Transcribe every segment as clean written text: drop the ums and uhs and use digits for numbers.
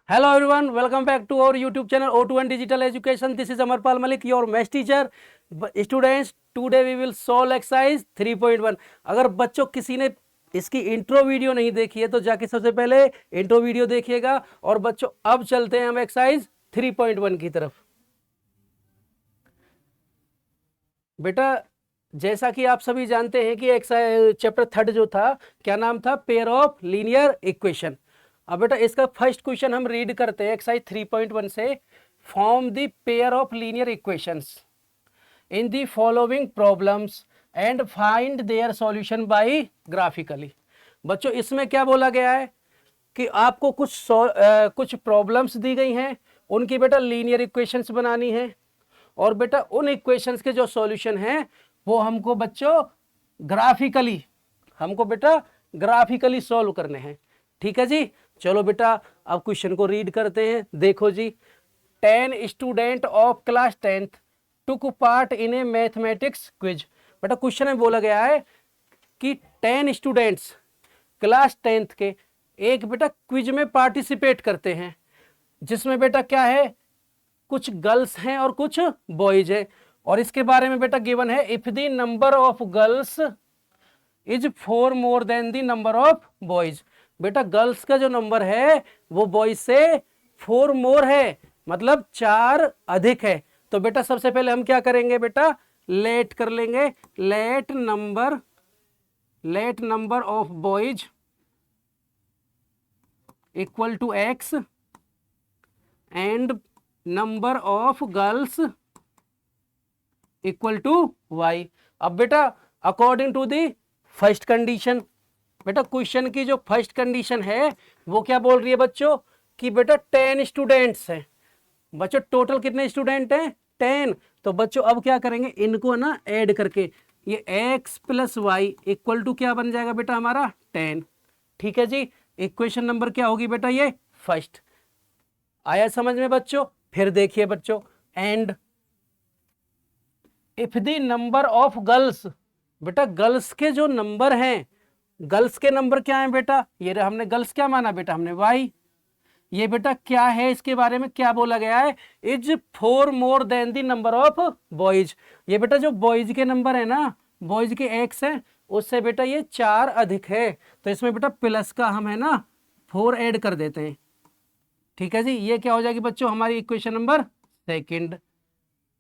Hello everyone, welcome back to our YouTube channel O2N Digital Education. This is Amarpal Malik, your maths teacher. Students, today we will solve exercise 3.1. अगर बच्चों किसी ने इसकी intro video नहीं देखी है तो जाके सबसे पहले इंट्रो वीडियो देखिएगा। और बच्चों अब चलते हैं हम एक्सरसाइज 3.1 की तरफ। बेटा जैसा कि आप सभी जानते हैं कि एक्सरसाइज चैप्टर थर्ड जो था क्या नाम था, पेयर ऑफ लीनियर इक्वेशन। अब बेटा इसका फर्स्ट क्वेश्चन हम रीड करते हैं एक्सरसाइज 3.1 से। Form the pair of linear equations in the following problems and find their solution bye graphically. बच्चों इसमें क्या बोला गया है कि आपको कुछ प्रॉब्लम्स दी गई हैं, उनकी बेटा लीनियर इक्वेशंस बनानी है और बेटा उन इक्वेशंस के जो सॉल्यूशन हैं वो हमको बच्चों ग्राफिकली सॉल्व करने हैं। ठीक है जी, चलो बेटा अब क्वेश्चन को रीड करते हैं। देखो जी, 10 student of class 10th took part in A mathematics quiz. बेटा क्वेश्चन में बोला गया है कि 10 स्टूडेंट्स क्लास 10th के एक बेटा क्विज में पार्टिसिपेट करते हैं, जिसमें बेटा क्या है, कुछ गर्ल्स हैं और कुछ बॉयज हैं। और इसके बारे में बेटा गिवन है, if the number of girls is 4 more than the number of boys. बेटा गर्ल्स का जो नंबर है वो बॉयज से 4 मोर है, मतलब 4 अधिक है। तो बेटा सबसे पहले हम क्या करेंगे बेटा, लेट कर लेंगे, let number of boys equal to x and number of girls equal to y. अब बेटा according to the first condition, बेटा क्वेश्चन की जो फर्स्ट कंडीशन है वो क्या बोल रही है बच्चों कि बेटा 10 स्टूडेंट्स हैं। बच्चों टोटल कितने स्टूडेंट हैं, 10। तो बच्चों अब क्या करेंगे, इनको ना ऐड करके ये x plus Y equal to क्या बन जाएगा बेटा हमारा 10। ठीक है जी, इक्वेशन नंबर क्या होगी बेटा, ये फर्स्ट। आया समझ में बच्चों? फिर देखिए बच्चों, and if the number of girls, बेटा गर्ल्स के जो नंबर हैं, गर्ल्स के नंबर क्या है बेटा, ये हमने गर्ल्स क्या माना बेटा, हमने वाई। ये बेटा क्या है, इसके बारे में क्या बोला गया है, is 4 more than the number of boys. ये बेटा जो बॉयज के नंबर है ना, बॉयज के एक्स है, उससे बेटा ये 4 अधिक है। तो इसमें बेटा प्लस का हम है ना 4 ऐड कर देते हैं। ठीक है जी, ये क्या हो जाएगी बच्चों हमारी इक्वेशन नंबर सेकंड।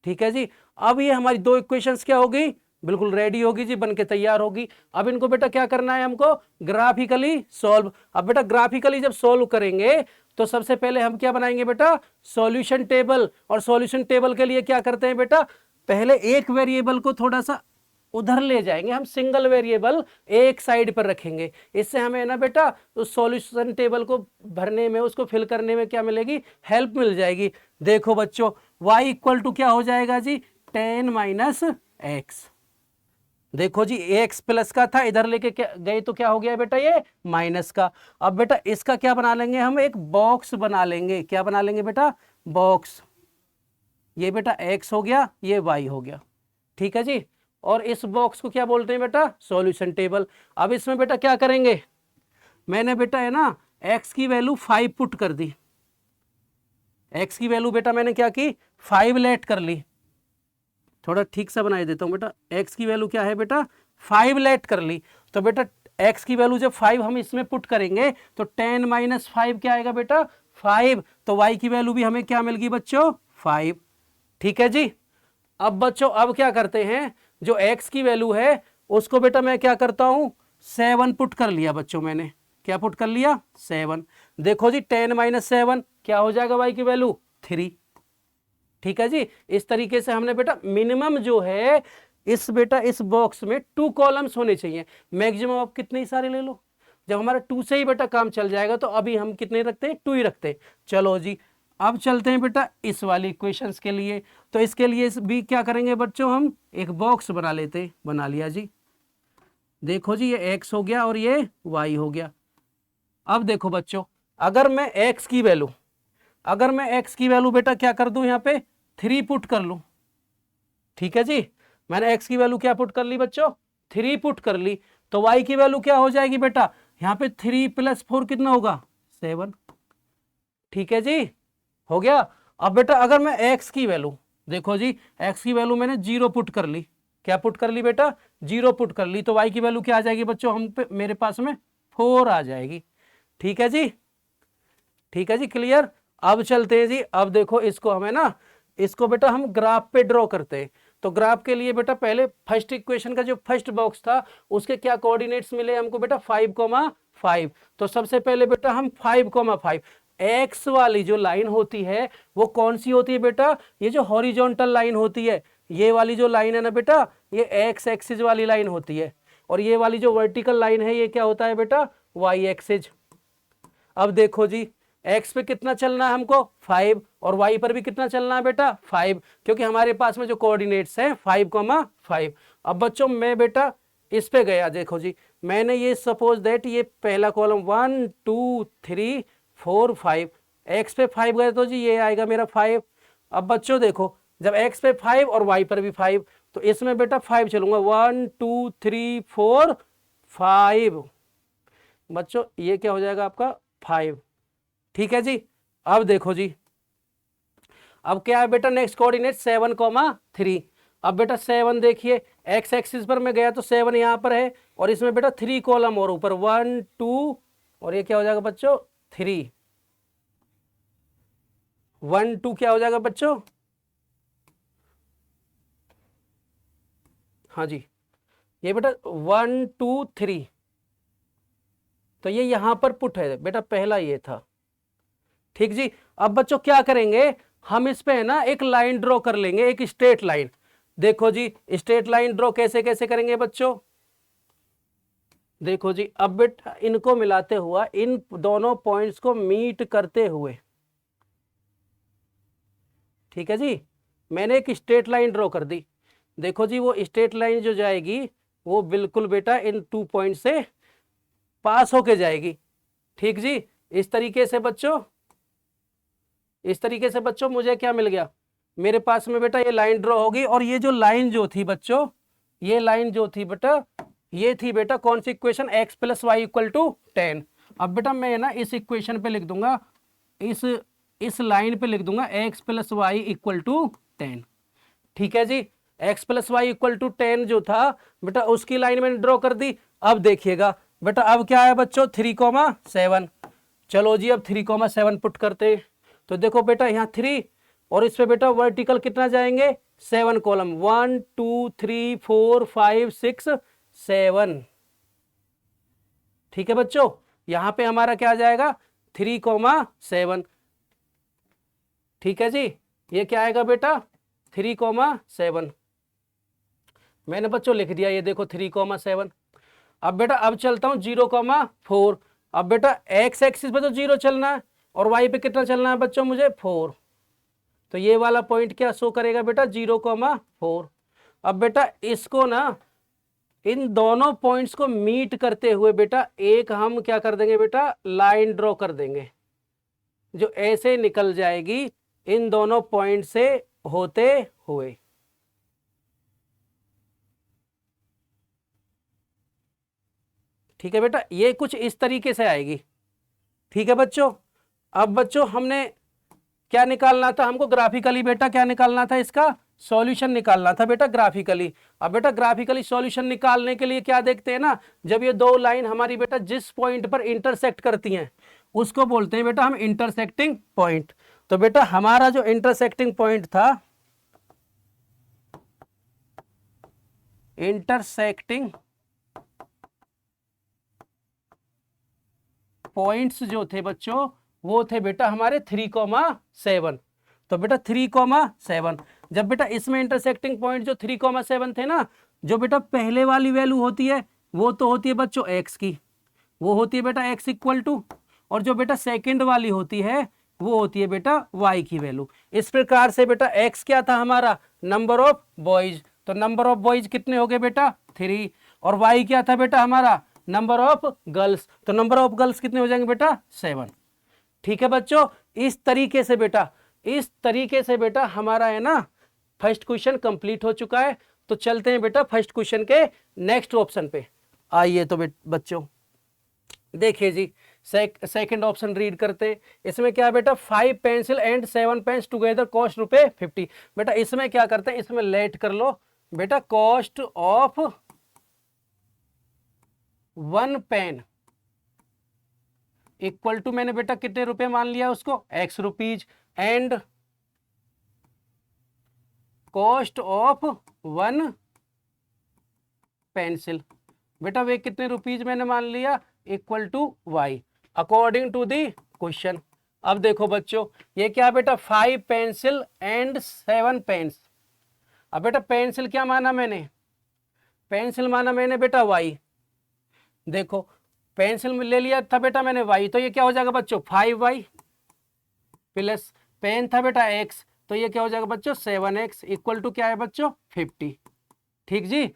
ठीक है जी, अब ये हमारी दो इक्वेशंस क्या होगी, बिल्कुल रेडी होगी जी, बन के तैयार होगी। अब इनको बेटा क्या करना है हमको, ग्राफिकली सॉल्व। अब बेटा ग्राफिकली जब सॉल्व करेंगे तो सबसे पहले हम क्या बनाएंगे बेटा, सॉल्यूशन टेबल। और सॉल्यूशन टेबल के लिए क्या करते हैं बेटा, पहले एक वेरिएबल को थोड़ा सा उधर ले जाएंगे, हम सिंगल वेरिएबल एक साइड पर रखेंगे। इससे हमें ना बेटा उस सॉल्यूशन टेबल को भरने में, उसको फिल करने में क्या मिलेगी, हेल्प मिल जाएगी। देखो बच्चों y इक्वल टू क्या हो जाएगा जी, 10 माइनस एक्स। देखो जी x प्लस का था, इधर लेके गए तो क्या हो गया बेटा, ये माइनस का। अब बेटा इसका क्या बना लेंगे, हम एक बॉक्स बना लेंगे। क्या बना लेंगे बेटा, बॉक्स। ये बेटा x हो गया, ये y हो गया। ठीक है जी, और इस बॉक्स को क्या बोलते हैं बेटा, सॉल्यूशन टेबल। अब इसमें बेटा क्या करेंगे, मैंने बेटा है ना x की वैल्यू 5 पुट कर दी। x की वैल्यू बेटा मैंने क्या की, 5 लेट कर ली। थोड़ा ठीक से बना देता हूं बेटा, x की वैल्यू क्या है बेटा, 5 लेट कर ली। तो बेटा x की वैल्यू जब 5 हम इसमें पुट करेंगे तो 10 माइनस 5 क्या आएगा बेटा, 5। तो y की वैल्यू भी हमें क्या मिल गई बच्चों, 5। ठीक है जी, अब बच्चों अब क्या करते हैं, जो x की वैल्यू है उसको बेटा मैं क्या करता हूं, 7 पुट कर लिया बच्चों, मैंने क्या पुट कर लिया, 7। देखो जी 10 माइनस 7 क्या हो जाएगा, y की वैल्यू 3। ठीक है जी, इस तरीके से हमने बेटा मिनिमम जो है इस बेटा इस बॉक्स में 2 कॉलम्स होने चाहिए। मैक्सिमम आप कितने ही सारे ले लो, जब हमारा 2 से ही बेटा काम चल जाएगा। तो अभी हम कितने रखते हैं, 2 ही रखते हैं। चलो जी अब चलते हैं बेटा इस वाली इक्वेशंस के लिए। तो इसके लिए भी क्या करेंगे बच्चों, हम एक बॉक्स बना लेते हैं। बना लिया जी, देखो जी ये x हो गया और ये y हो गया। अब देखो बच्चों, अगर मैं x की वैल्यू बेटा क्या कर दूं, यहाँ पे 3 पुट कर लूं। ठीक है जी, मैंने x की वैल्यू क्या पुट कर ली बच्चों, 3 पुट कर ली। तो y की वैल्यू क्या हो जाएगी बेटा, यहाँ पे 3 प्लस 4 कितना होगा, 7। ठीक है जी, हो गया। अब बेटा अगर मैं x की वैल्यू, देखो जी x की वैल्यू मैंने 0 पुट कर ली, क्या पुट कर ली बेटा, 0 पुट कर ली, तो y की वैल्यू क्या आ जाएगी बच्चों, हम पे मेरे पास में 4 आ जाएगी। ठीक है जी, ठीक है जी, क्लियर। अब चलते हैं जी, अब देखो इसको हमें ना, इसको बेटा हम ग्राफ पे ड्रॉ करते हैं। तो ग्राफ के लिए बेटा पहले फर्स्ट इक्वेशन का जो फर्स्ट बॉक्स था उसके क्या कोऑर्डिनेट्स मिले हमको बेटा, 5,5। तो सबसे पहले बेटा हम 5,5, एक्स वाली जो लाइन होती है वो कौन सी होती है बेटा, ये जो हॉरिजॉन्टल लाइन होती है, ये वाली जो लाइन है ना बेटा, ये एक्स एक्सिस वाली लाइन होती है, और ये वाली जो वर्टिकल लाइन है ये क्या होता है बेटा, वाई एक्सिस। अब देखो जी x पे कितना चलना है हमको 5, और y पर भी कितना चलना है बेटा 5, क्योंकि हमारे पास में जो कोऑर्डिनेट्स हैं 5,5। अब बच्चों मैं बेटा इस पे गया, देखो जी मैंने ये सपोज दैट ये पहला कॉलम 1 2 3 4 5, x पे 5 गए तो जी ये आएगा मेरा 5। अब बच्चों देखो जब x पे 5 और y पर भी 5, तो इसमें बेटा 5 चलूंगा, 1 2 3 4 5, बच्चों ये क्या हो जाएगा आपका 5। ठीक है जी, अब देखो जी अब क्या है बेटा, नेक्स्ट कोऑर्डिनेट 7,3। अब बेटा 7 देखिए एक्स एक्सिस पर मैं गया तो 7 यहां पर है, और इसमें बेटा 3 कॉलम और ऊपर 1 2, और ये क्या हो जाएगा बच्चों 3, 1 2 क्या हो जाएगा बच्चों, हाँ जी ये बेटा 1 2 3, तो ये यहां पर पुट है बेटा, पहला ये था। ठीक जी, अब बच्चों क्या करेंगे, हम इस पे है ना एक लाइन ड्रॉ कर लेंगे, एक स्ट्रेट लाइन। देखो जी स्ट्रेट लाइन ड्रॉ कैसे कैसे करेंगे बच्चों, देखो जी अब बेटा इनको मिलाते हुआ, इन दोनों पॉइंट्स को मीट करते हुए, ठीक है जी, मैंने एक स्ट्रेट लाइन ड्रॉ कर दी। देखो जी वो स्ट्रेट लाइन जो जाएगी वो बिल्कुल बेटा इन 2 पॉइंट से पास होके जाएगी। ठीक जी, इस तरीके से बच्चों, इस तरीके से बच्चों मुझे क्या मिल गया, मेरे पास में बेटा ये लाइन ड्रॉ होगी, और ये जो लाइन जो थी बच्चों, ये लाइन जो थी बेटा, ये थी बेटा कौन सी equation, x plus Y equal to 10। अब बेटा मैं ना इस इक्वेशन पे लिख दूंगा, इस लाइन पे लिख दूंगा x plus Y equal to 10। ठीक है जी, x plus Y equal to 10 जो था बेटा उसकी लाइन मैंने ड्रॉ कर दी। अब देखिएगा बेटा अब क्या है बच्चों 3,7, चलो जी अब 3,7 पुट करते, तो देखो बेटा यहाँ 3, और इस पे बेटा वर्टिकल कितना जाएंगे 7 कॉलम, 1 2 3 4 5 6 7। ठीक है बच्चों, यहां पे हमारा क्या आ जाएगा 3,7। ठीक है जी, ये क्या आएगा बेटा 3,7, मैंने बच्चों लिख दिया, ये देखो 3,7। अब बेटा अब चलता हूं 0,4। अब बेटा एक्स एक्सिस पे तो 0 चलना है, और वाई पे कितना चलना है बच्चों मुझे 4, तो ये वाला पॉइंट क्या शो करेगा बेटा 0,4। अब बेटा इसको ना इन दोनों पॉइंट्स को मीट करते हुए बेटा एक हम क्या कर देंगे बेटा, लाइन ड्रॉ कर देंगे जो ऐसे निकल जाएगी इन दोनों पॉइंट से होते हुए। ठीक है बेटा, ये कुछ इस तरीके से आएगी। ठीक है बच्चों, अब बच्चों हमने क्या निकालना था, हमको ग्राफिकली बेटा क्या निकालना था, इसका सॉल्यूशन निकालना था बेटा ग्राफिकली। अब बेटा ग्राफिकली सॉल्यूशन निकालने के लिए क्या देखते हैं ना, जब ये दो लाइन हमारी बेटा जिस पॉइंट पर इंटरसेक्ट करती हैं उसको बोलते हैं बेटा हम इंटरसेक्टिंग पॉइंट। तो बेटा हमारा जो इंटरसेक्टिंग पॉइंट था, इंटरसेक्टिंग पॉइंट्स जो थे बच्चों वो थे बेटा हमारे 3,7। तो बेटा 3,7, जब बेटा इसमें इंटरसेक्टिंग पॉइंट जो 3,7 थे ना, जो बेटा पहले वाली वैल्यू होती है वो तो होती है बच्चों x की, वो होती है बेटा x इक्वल टू, और जो बेटा सेकंड वाली होती है वो होती है बेटा y की वैल्यू। इस प्रकार से बेटा x क्या था हमारा, नंबर ऑफ बॉयज, तो नंबर ऑफ बॉयज कितने हो गए बेटा 3, और y क्या था बेटा हमारा नंबर ऑफ गर्ल्स, तो नंबर ऑफ गर्ल्स कितने हो जाएंगे बेटा 7। ठीक है बच्चों, इस तरीके से बेटा, इस तरीके से बेटा हमारा है ना फर्स्ट क्वेश्चन कंप्लीट हो चुका है। तो चलते हैं बेटा फर्स्ट क्वेश्चन के नेक्स्ट ऑप्शन पे। आइए तो बच्चों देखिए जी, सेकंड ऑप्शन रीड करते। इसमें क्या है बेटा, 5 pencil and 7 pens together cost ₹50। बेटा इसमें क्या करते हैं, इसमें लेट कर लो बेटा, cost of 1 pen equal to, मैंने बेटा कितने रुपए मान लिया उसको, X rupees, and cost of 1 pencil, बेटा वे कितने रुपीज मैंने मान लिया, equal to Y according to the question. अब देखो बच्चों, ये क्या बेटा, 5 पेंसिल एंड 7 पेन्स। अब बेटा पेंसिल क्या माना मैंने, पेंसिल माना मैंने बेटा Y। देखो पेंसिल में ले लिया था बेटा मैंने Y, तो ये क्या हो जाएगा बच्चों, 5Y प्लस पेन था बेटा X, तो ये क्या हो जाएगा बच्चों, 7X इक्वल टू क्या है बच्चों, 50। ठीक जी।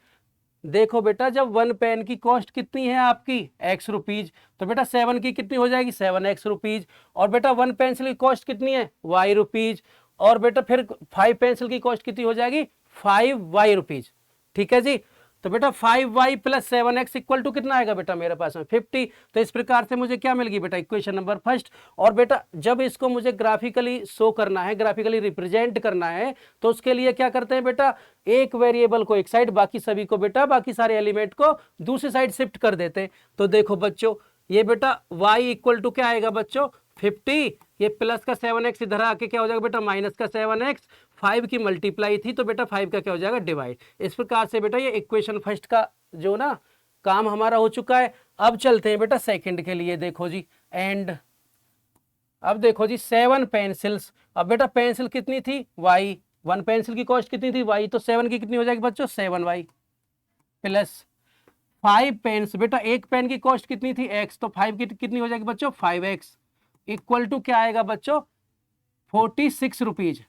देखो बेटा जब 1 पेन की कॉस्ट कितनी है आपकी, X रुपीज, तो बेटा 7 की कितनी हो जाएगी, 7X रुपीज, और बेटा 1 पेंसिल की कॉस्ट कितनी है, Y रुपीज, और बेटा फिर 5 पेंसिल की कॉस्ट कितनी हो जाएगी, 5Y रुपीज। ठीक है जी। तो बेटा 5Y plus 7X equal to कितना आएगा बेटा मेरे पास में, 50। तो इस प्रकार से मुझे क्या मिल गई बेटा, इक्वेशन नंबर फर्स्ट। और बेटा जब इसको मुझे ग्राफिकली शो करना है, ग्राफिकली रिप्रेजेंट करना है, तो उसके लिए क्या करते हैं बेटा, एक वेरिएबल को एक साइड, बाकी सभी को बेटा, बाकी सारे एलिमेंट को दूसरी साइड शिफ्ट कर देते हैं। तो देखो बच्चों, ये बेटा y इक्वल टू क्या आएगा बच्चों, 50, ये प्लस का 7x इधर आके क्या हो जाएगा बेटा, माइनस का 7x, 5 की मल्टीप्लाई थी तो बेटा 5 का क्या हो जाएगा, डिवाइड। इस प्रकार से बेटा ये इक्वेशन फर्स्ट का जो ना काम हमारा हो चुका है। अब चलते हैं बेटा सेकंड के लिए। देखो जी, एंड अब देखो जी 7 पेंसिल्स। अब बेटा पेंसिल कितनी थी, Y, 1 पेंसिल की कॉस्ट कितनी थी, Y, तो 7 की कितनी हो जाएगी बच्चों, 7Y प्लस 5 पेन्स, बेटा एक पेन की कॉस्ट कितनी थी, X, तो 5 की कितनी हो जाएगी बच्चों, 5X इक्वल टू क्या आएगा बच्चों, 46 रुपीज।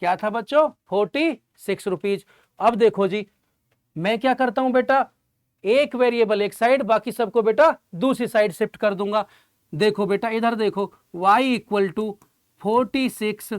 क्या था बच्चों, 46 रुपीज। अब देखो जी, मैं क्या करता हूं बेटा, एक वेरिएबल एक साइड, बाकी सबको बेटा दूसरी साइड शिफ्ट कर दूंगा। देखो बेटा इधर देखो, y इक्वल टू 46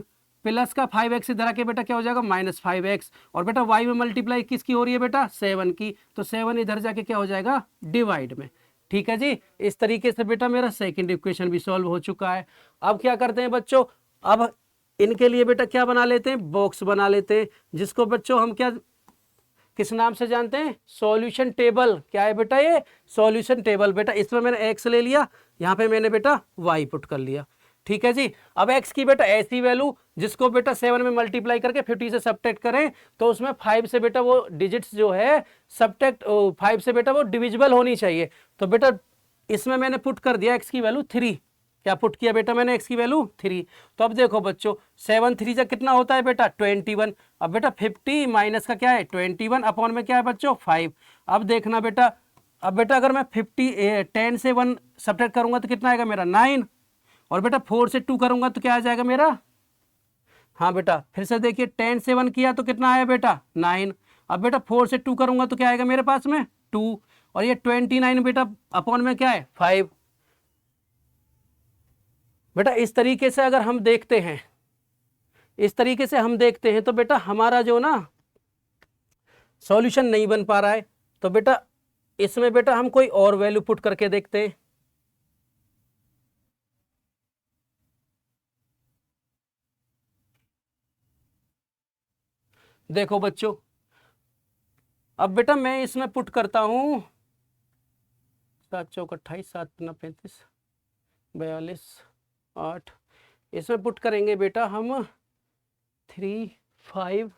प्लस का 5x इधर आके बेटा क्या हो जाएगा, माइनस 5x, और बेटा y में मल्टीप्लाई किसकी हो रही है बेटा, 7 की, तो 7 इधर जाके क्या हो जाएगा, डिवाइड में। ठीक है जी। इस तरीके से बेटा मेरा सेकंड इक्वेशन भी सॉल्व हो चुका है। अब क्या करते हैं बच्चों, अब इनके लिए बेटा क्या बना लेते हैं, बॉक्स बना लेते हैं, जिसको बच्चों हम क्या किस नाम से जानते हैं, सॉल्यूशन टेबल। क्या है बेटा, ये सॉल्यूशन टेबल। बेटा इसमें मैंने x ले लिया, यहाँ पे मैंने बेटा y पुट कर लिया। ठीक है जी। अब x की बेटा ऐसी वैल्यू जिसको बेटा 7 में मल्टीप्लाई करके 50 से सब्ट्रैक्ट करें, तो उसमें 5 से बेटा वो डिजिट्स जो है सब्ट्रैक्ट 5 से बेटा वो डिविजिबल होनी चाहिए। तो बेटा इसमें मैंने पुट कर दिया x की वैल्यू 3। क्या पुट किया बेटा मैंने, x की वैल्यू 3। तो अब देखो बच्चों 7 3 जा कितना होता है बेटा, 21। अब बेटा 50 माइनस का क्या है, 21 अपॉन में क्या है बच्चों, 5। अब देखना बेटा, अब बेटा अगर मैं 10 से 1 सब्ट्रैक्ट करूंगा तो कितना आएगा मेरा, 9। और बेटा 4 से 2 करूंगा तो क्या आ जाएगा मेरा, हाँ बेटा फिर से देखिए, 10 से 1 किया तो कितना आया बेटा, 9। अब बेटा 4 से 2 करूंगा तो क्या आएगा मेरे पास में, 2। और ये 29 बेटा अपॉन में क्या है, 5। बेटा इस तरीके से अगर हम देखते हैं, इस तरीके से हम देखते हैं तो बेटा हमारा जो ना सॉल्यूशन नहीं बन पा रहा है। तो बेटा इसमें बेटा हम कोई और वैल्यू पुट करके देखते हैं। देखो बच्चों, अब बेटा मैं इसमें पुट करता हूं 7 चौक 28, 7 पन्ना 35, 42, 8। इसमें पुट करेंगे बेटा हम 3, 5,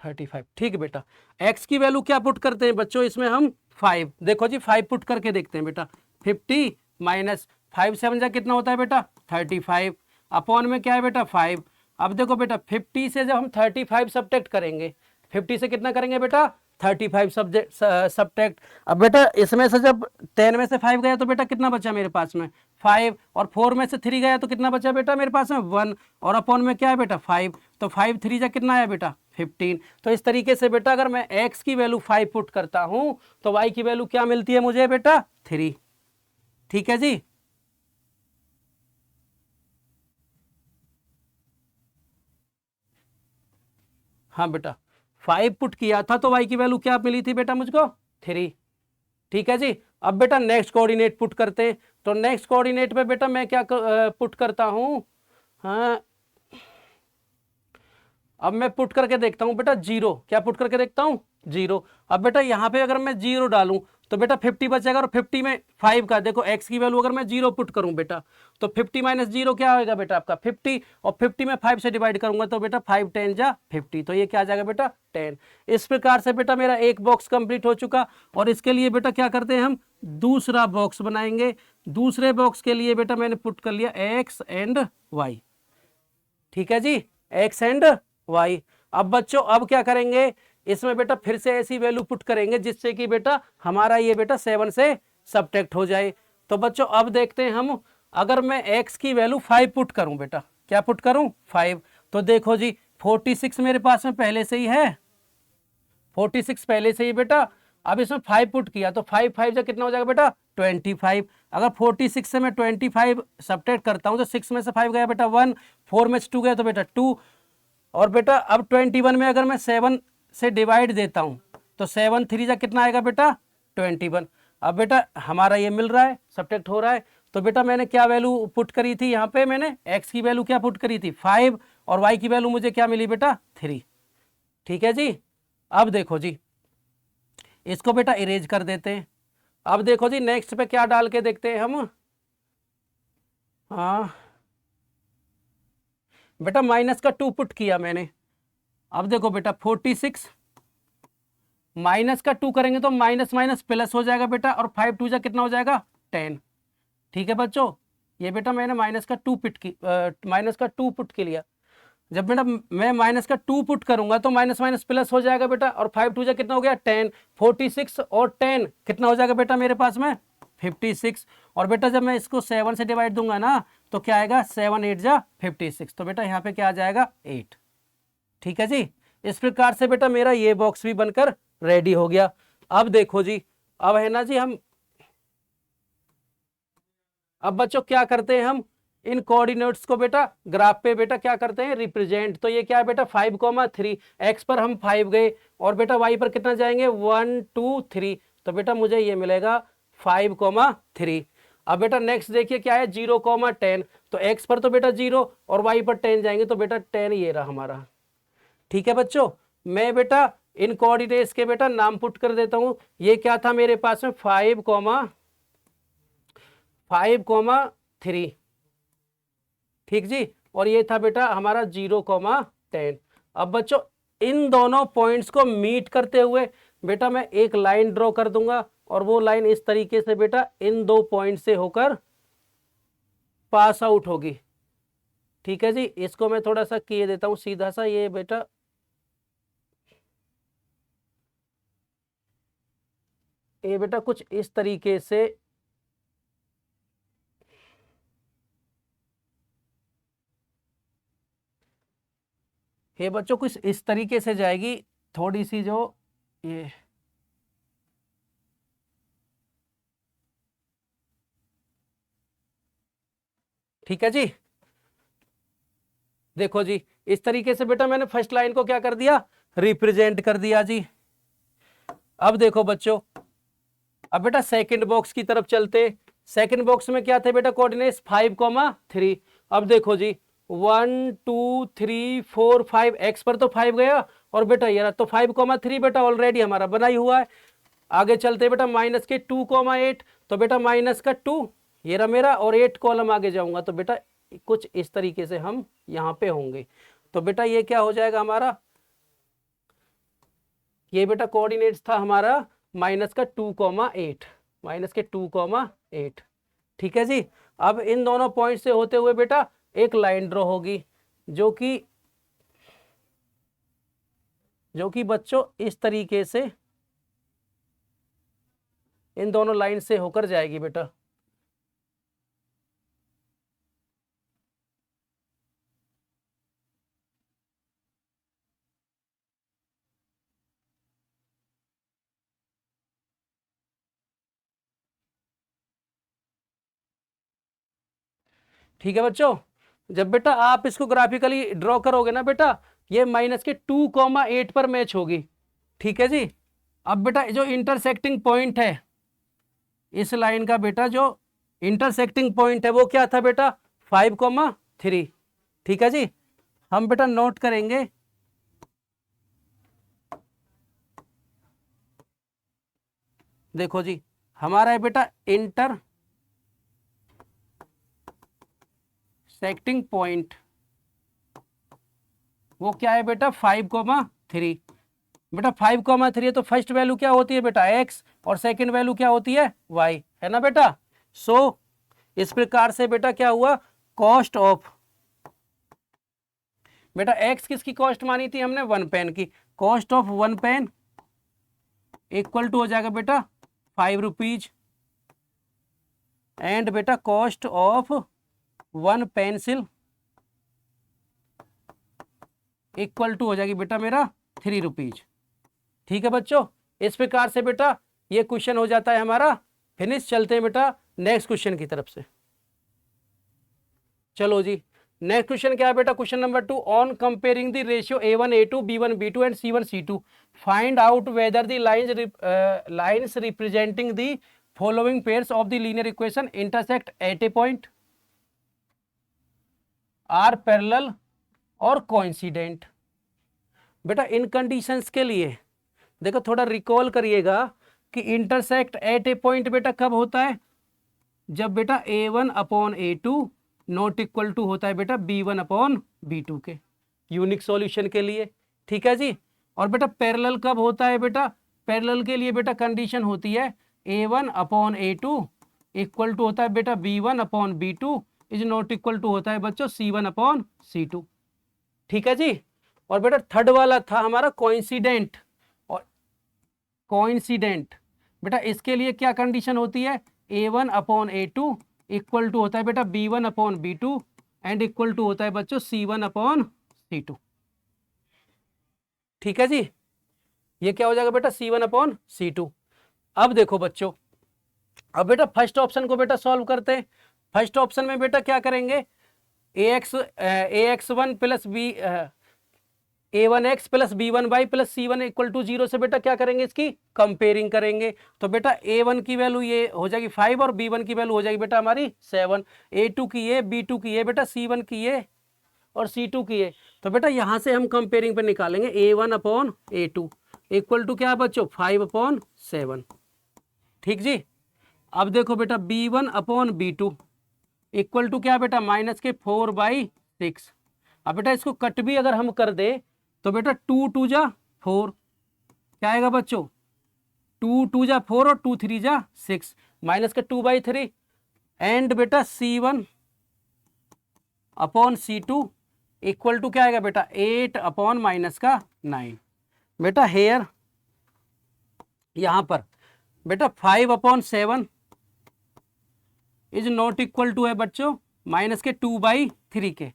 35। ठीक है बेटा, x की वैल्यू क्या पुट करते हैं बच्चों, इसमें हम 5। देखो जी 5 पुट करके देखते हैं बेटा, 50 माइनस 5 7 जा कितना होता है बेटा, 35 अपॉन में क्या है बेटा, 5। अब देखो बेटा 50 से जब हम 35 सब्ट्रैक्ट करेंगे, 50 से कितना करेंगे बेटा, 35 सब्ट्रैक्ट। अब बेटा इसमें से जब 10 में से 5 गया तो बेटा कितना बचा मेरे पास में, 5। और 4 में से 3 गया तो कितना बचा बेटा मेरे पास में, 1। और अपॉन में क्या है बेटा, 5। तो 5 3 जा कितना आया बेटा, 15। तो इस तरीके से बेटा अगर मैं x की वैल्यू 5 पुट करता हूं तो y की वैल्यू क्या मिलती है मुझे बेटा, 3। ठीक है जी। हाँ बेटा 5 पुट किया था तो y की वैल्यू क्या मिली थी बेटा मुझको, 3। ठीक है जी। अब बेटा नेक्स्ट कोऑर्डिनेट पुट करते हैं। तो नेक्स्ट कोऑर्डिनेट पे बेटा मैं क्या पुट करता हूं, हाँ अब मैं पुट करके देखता हूं बेटा जीरो, क्या पुट करके देखता हूं जीरो। अब बेटा यहाँ पे अगर मैं जीरो डालूं तो बेटा 50 बचेगा, और 50 में 5 का देखो x की वैल्यू अगर मैं जीरो पुट करूं बेटा तो 50 माइनस जीरो क्या होगा बेटा आपका 50, और 50 में 5 से डिवाइड करूंगा तो बेटा 5 10 जा 50, तो ये क्या आ जाएगा बेटा 10। इस प्रकार से बेटा मेरा एक बॉक्स कंप्लीट हो चुका। और इसके लिए बेटा क्या करते हैं हम दूसरा बॉक्स बनाएंगे। दूसरे बॉक्स के लिए बेटा मैंने पुट कर लिया x एंड y, ठीक है जी, x एंड y। अब बच्चों अब क्या करेंगे, इसमें बेटा फिर से ऐसी वैल्यू पुट करेंगे जिससे कि बेटा हमारा ये बेटा 7 से सबट्रैक्ट हो जाए। तो बच्चों अब देखते हैं हम, अगर मैं x की वैल्यू 5 पुट करूं बेटा, क्या पुट करूं 5, तो देखो जी 46 मेरे पास में पहले से ही है, 46 पहले से ही बेटा। अब इसमें 5 पुट किया तो 5 5 जा कितना हो जाएगा बेटा 25। अगर 46 से मैं 25 सबट्रैक्ट करता हूं तो 6 में से 5 गया बेटा 1, 4 में से 2 गया तो बेटा 2, और बेटा अब 21 में अगर मैं 7 से डिवाइड देता हूं तो 7 3 जा कितना आएगा बेटा 21। अब बेटा हमारा ये मिल रहा है, सबट्रैक्ट हो रहा है। तो बेटा मैंने क्या वैल्यू पुट करी थी यहाँ पे, मैंने x की वैल्यू क्या पुट करी थी 5, और y की वैल्यू मुझे क्या मिली बेटा 3, ठीक है जी। अब देखो जी इसको बेटा इरेज कर देते हैं। अब देखो जी नेक्स्ट पे क्या डाल के देखते हैं हम, हाँ बेटा माइनस का 2 पुट किया मैंने। अब देखो बेटा 46 माइनस का 2 करेंगे तो माइनस माइनस प्लस हो जाएगा बेटा, और 5 2 जा कितना हो जाएगा 10, ठीक है बच्चों। ये बेटा मैंने माइनस का 2 पुट के लिया। जब बेटा मैं माइनस का 2 पुट करूंगा तो माइनस माइनस प्लस हो जाएगा बेटा, और 5 2 जा कितना हो गया 10, 46 और 10 कितना हो जाएगा बेटा मेरे पास में 56। और बेटा जब मैं इसको 7 से डिवाइड दूंगा ना तो क्या आएगा 7 8 जा 56, तो बेटा यहाँ पे क्या आ जाएगा 8, ठीक है जी। इस प्रकार से बेटा मेरा ये बॉक्स भी बनकर रेडी हो गया। अब देखो जी, अब है ना जी हम, अब बच्चों क्या करते हैं हम इन कोऑर्डिनेट्स को बेटा ग्राफ पे बेटा क्या करते हैं रिप्रेजेंट। तो ये क्या है बेटा 5,3, एक्स पर हम 5 गए और बेटा वाई पर कितना जाएंगे 1 2 3, तो बेटा मुझे ये मिलेगा 5,3। अब बेटा नेक्स्ट देखिए क्या है 0,10, तो एक्स पर तो बेटा 0 और वाई पर 10 जाएंगे तो बेटा 10 ये रहा हमारा, ठीक है बच्चों। मैं बेटा इन कोऑर्डिनेट्स के बेटा नाम पुट कर देता हूं। ये क्या था मेरे पास में 5,3, ठीक जी, और ये था बेटा हमारा 0,10। अब बच्चों इन दोनों पॉइंट्स को मीट करते हुए बेटा मैं एक लाइन ड्रॉ कर दूंगा, और वो लाइन इस तरीके से बेटा इन दो पॉइंट से होकर पास आउट होगी, ठीक है जी। इसको मैं थोड़ा सा किए देता हूं सीधा सा, ये बेटा कुछ इस तरीके से ये बच्चों कुछ इस तरीके से जाएगी, थोड़ी सी जो ये ठीक है जी। देखो जी इस तरीके से बेटा मैंने फर्स्ट लाइन को क्या कर दिया रिप्रेजेंट कर दिया जी। अब देखो बच्चों, अब बेटा सेकंड बॉक्स की तरफ चलते। सेकंड बॉक्स में क्या थे बेटा कोऑर्डिनेट्स 5,3। अब देखो जी 1 2 3 4 5, एक्स पर तो 5 गया और बेटा ये रहा, तो 5,3 बेटा ऑलरेडी हमारा बना ही हुआ है। आगे चलते बेटा माइनस के 2,8, तो बेटा माइनस का 2 ये रहा मेरा, और 8 कॉलम आगे जाऊंगा तो बेटा कुछ इस तरीके से हम यहाँ पे होंगे। तो बेटा ये क्या हो जाएगा हमारा, ये बेटा कोऑर्डिनेट्स था हमारा माइनस का 2,8, माइनस के 2,8, ठीक है जी। अब इन दोनों पॉइंट से होते हुए बेटा एक लाइन ड्रॉ होगी जो कि बच्चों इस तरीके से इन दोनों लाइन से होकर जाएगी बेटा। ठीक है बच्चों, जब बेटा आप इसको ग्राफिकली ड्रॉ करोगे ना बेटा ये माइनस के 2,8 पर मैच होगी, ठीक है जी। अब बेटा जो इंटरसेक्टिंग पॉइंट है इस लाइन का बेटा जो इंटरसेक्टिंग पॉइंट है वो क्या था बेटा 5,3। ठीक है जी, हम बेटा नोट करेंगे देखो जी हमारा है बेटा इंटरसेक्टिंग पॉइंट वो क्या है बेटा 5,3। बेटा 5,3 है तो फर्स्ट वैल्यू क्या होती है बेटा x और सेकंड वैल्यू क्या होती है y, है ना बेटा। सो इस प्रकार से बेटा क्या हुआ कॉस्ट ऑफ बेटा x किसकी कॉस्ट मानी थी हमने 1 पेन की, cost of 1 pen equal to हो जाएगा बेटा 5 रुपीज एंड बेटा cost of 1 pencil equal to हो जाएगी बेटा मेरा 3 रुपीज। ठीक है बच्चों, इस प्रकार से बेटा ये क्वेश्चन हो जाता है हमारा फिनिश। चलते हैं बेटा नेक्स्ट क्वेश्चन की तरफ से। चलो जी नेक्स्ट क्वेश्चन क्या है बेटा, question number 2, on comparing the ratio A1 A2 B1 B2 and C1 C2 find out whether the lines representing the following pairs of the linear equation intersect at a point, are parallel और coincident. बेटा in conditions के लिए देखो थोड़ा recall करिएगा कि intersect at a point बेटा कब होता है, जब बेटा A1/A2 नॉट इक्वल टू होता है बेटा B1/B2 के यूनिक सॉल्यूशन के लिए। ठीक है जी, और बेटा पैरेलल कब होता है बेटा, पैरेलल के लिए बेटा कंडीशन होती है A1/A2 इक्वल टू होता है बेटा B1/B2 is not equal to होता है बच्चों C1/C2। ठीक है जी, और बेटा थर्ड वाला था हमारा कोइंसिडेंट, और कोइंसिडेंट बेटा इसके लिए क्या कंडीशन होती है A1/A2 इक्वल टू होता है बेटा B1/B2 एंड इक्वल टू होता है बच्चों C1/C2। ठीक है जी, ये क्या हो जाएगा बेटा C1/C2। अब देखो बच्चों, अब बेटा फर्स्ट ऑप्शन को बेटा सॉल्व करते हैं। फर्स्ट ऑप्शन में बेटा क्या करेंगे ax1 plus a1x plus b1y plus c1 equal to 0 से बेटा क्या करेंगे इसकी कंपेयरिंग करेंगे। तो बेटा a1 की वैल्यू ये हो जाएगी 5 और b1 की वैल्यू हो जाएगी बेटा हमारी 7, a2 की ये b2 की ये बेटा c1 की ये और c2 की ये। तो बेटा यहाँ से हम कंपेयरिंग पे निकालेंगे a1/a2 इक्वल टू क्या है बच्चों 5/7। ठीक जी, अब देखो बेटा b1/b2 इक्वल टू क्या बेटा -4/6। अब बेटा इसको कट भी अगर हम कर दे तो बेटा 2 2 जा 4 क्या आएगा बच्चों 2 2 जा 4 और 2 3 जा 6 माइनस का 2/3 एंड बेटा C1/C2 इक्वल टू क्या आएगा बेटा 8/-9। बेटा हेयर यहां पर बेटा 5/7 इज नॉट इक्वल टू है बच्चों माइनस के 2/3 के।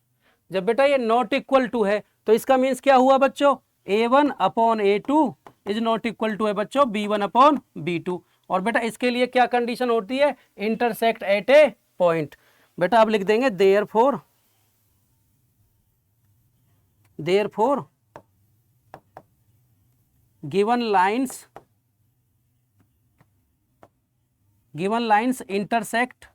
जब बेटा ये नॉट इक्वल टू है तो इसका मीन्स क्या हुआ बच्चों A1/A2 is not equal to है बच्चों B1/B2। और बेटा इसके लिए क्या कंडीशन होती है इंटरसेक्ट एट ए पॉइंट। बेटा आप लिख देंगे therefore given lines intersect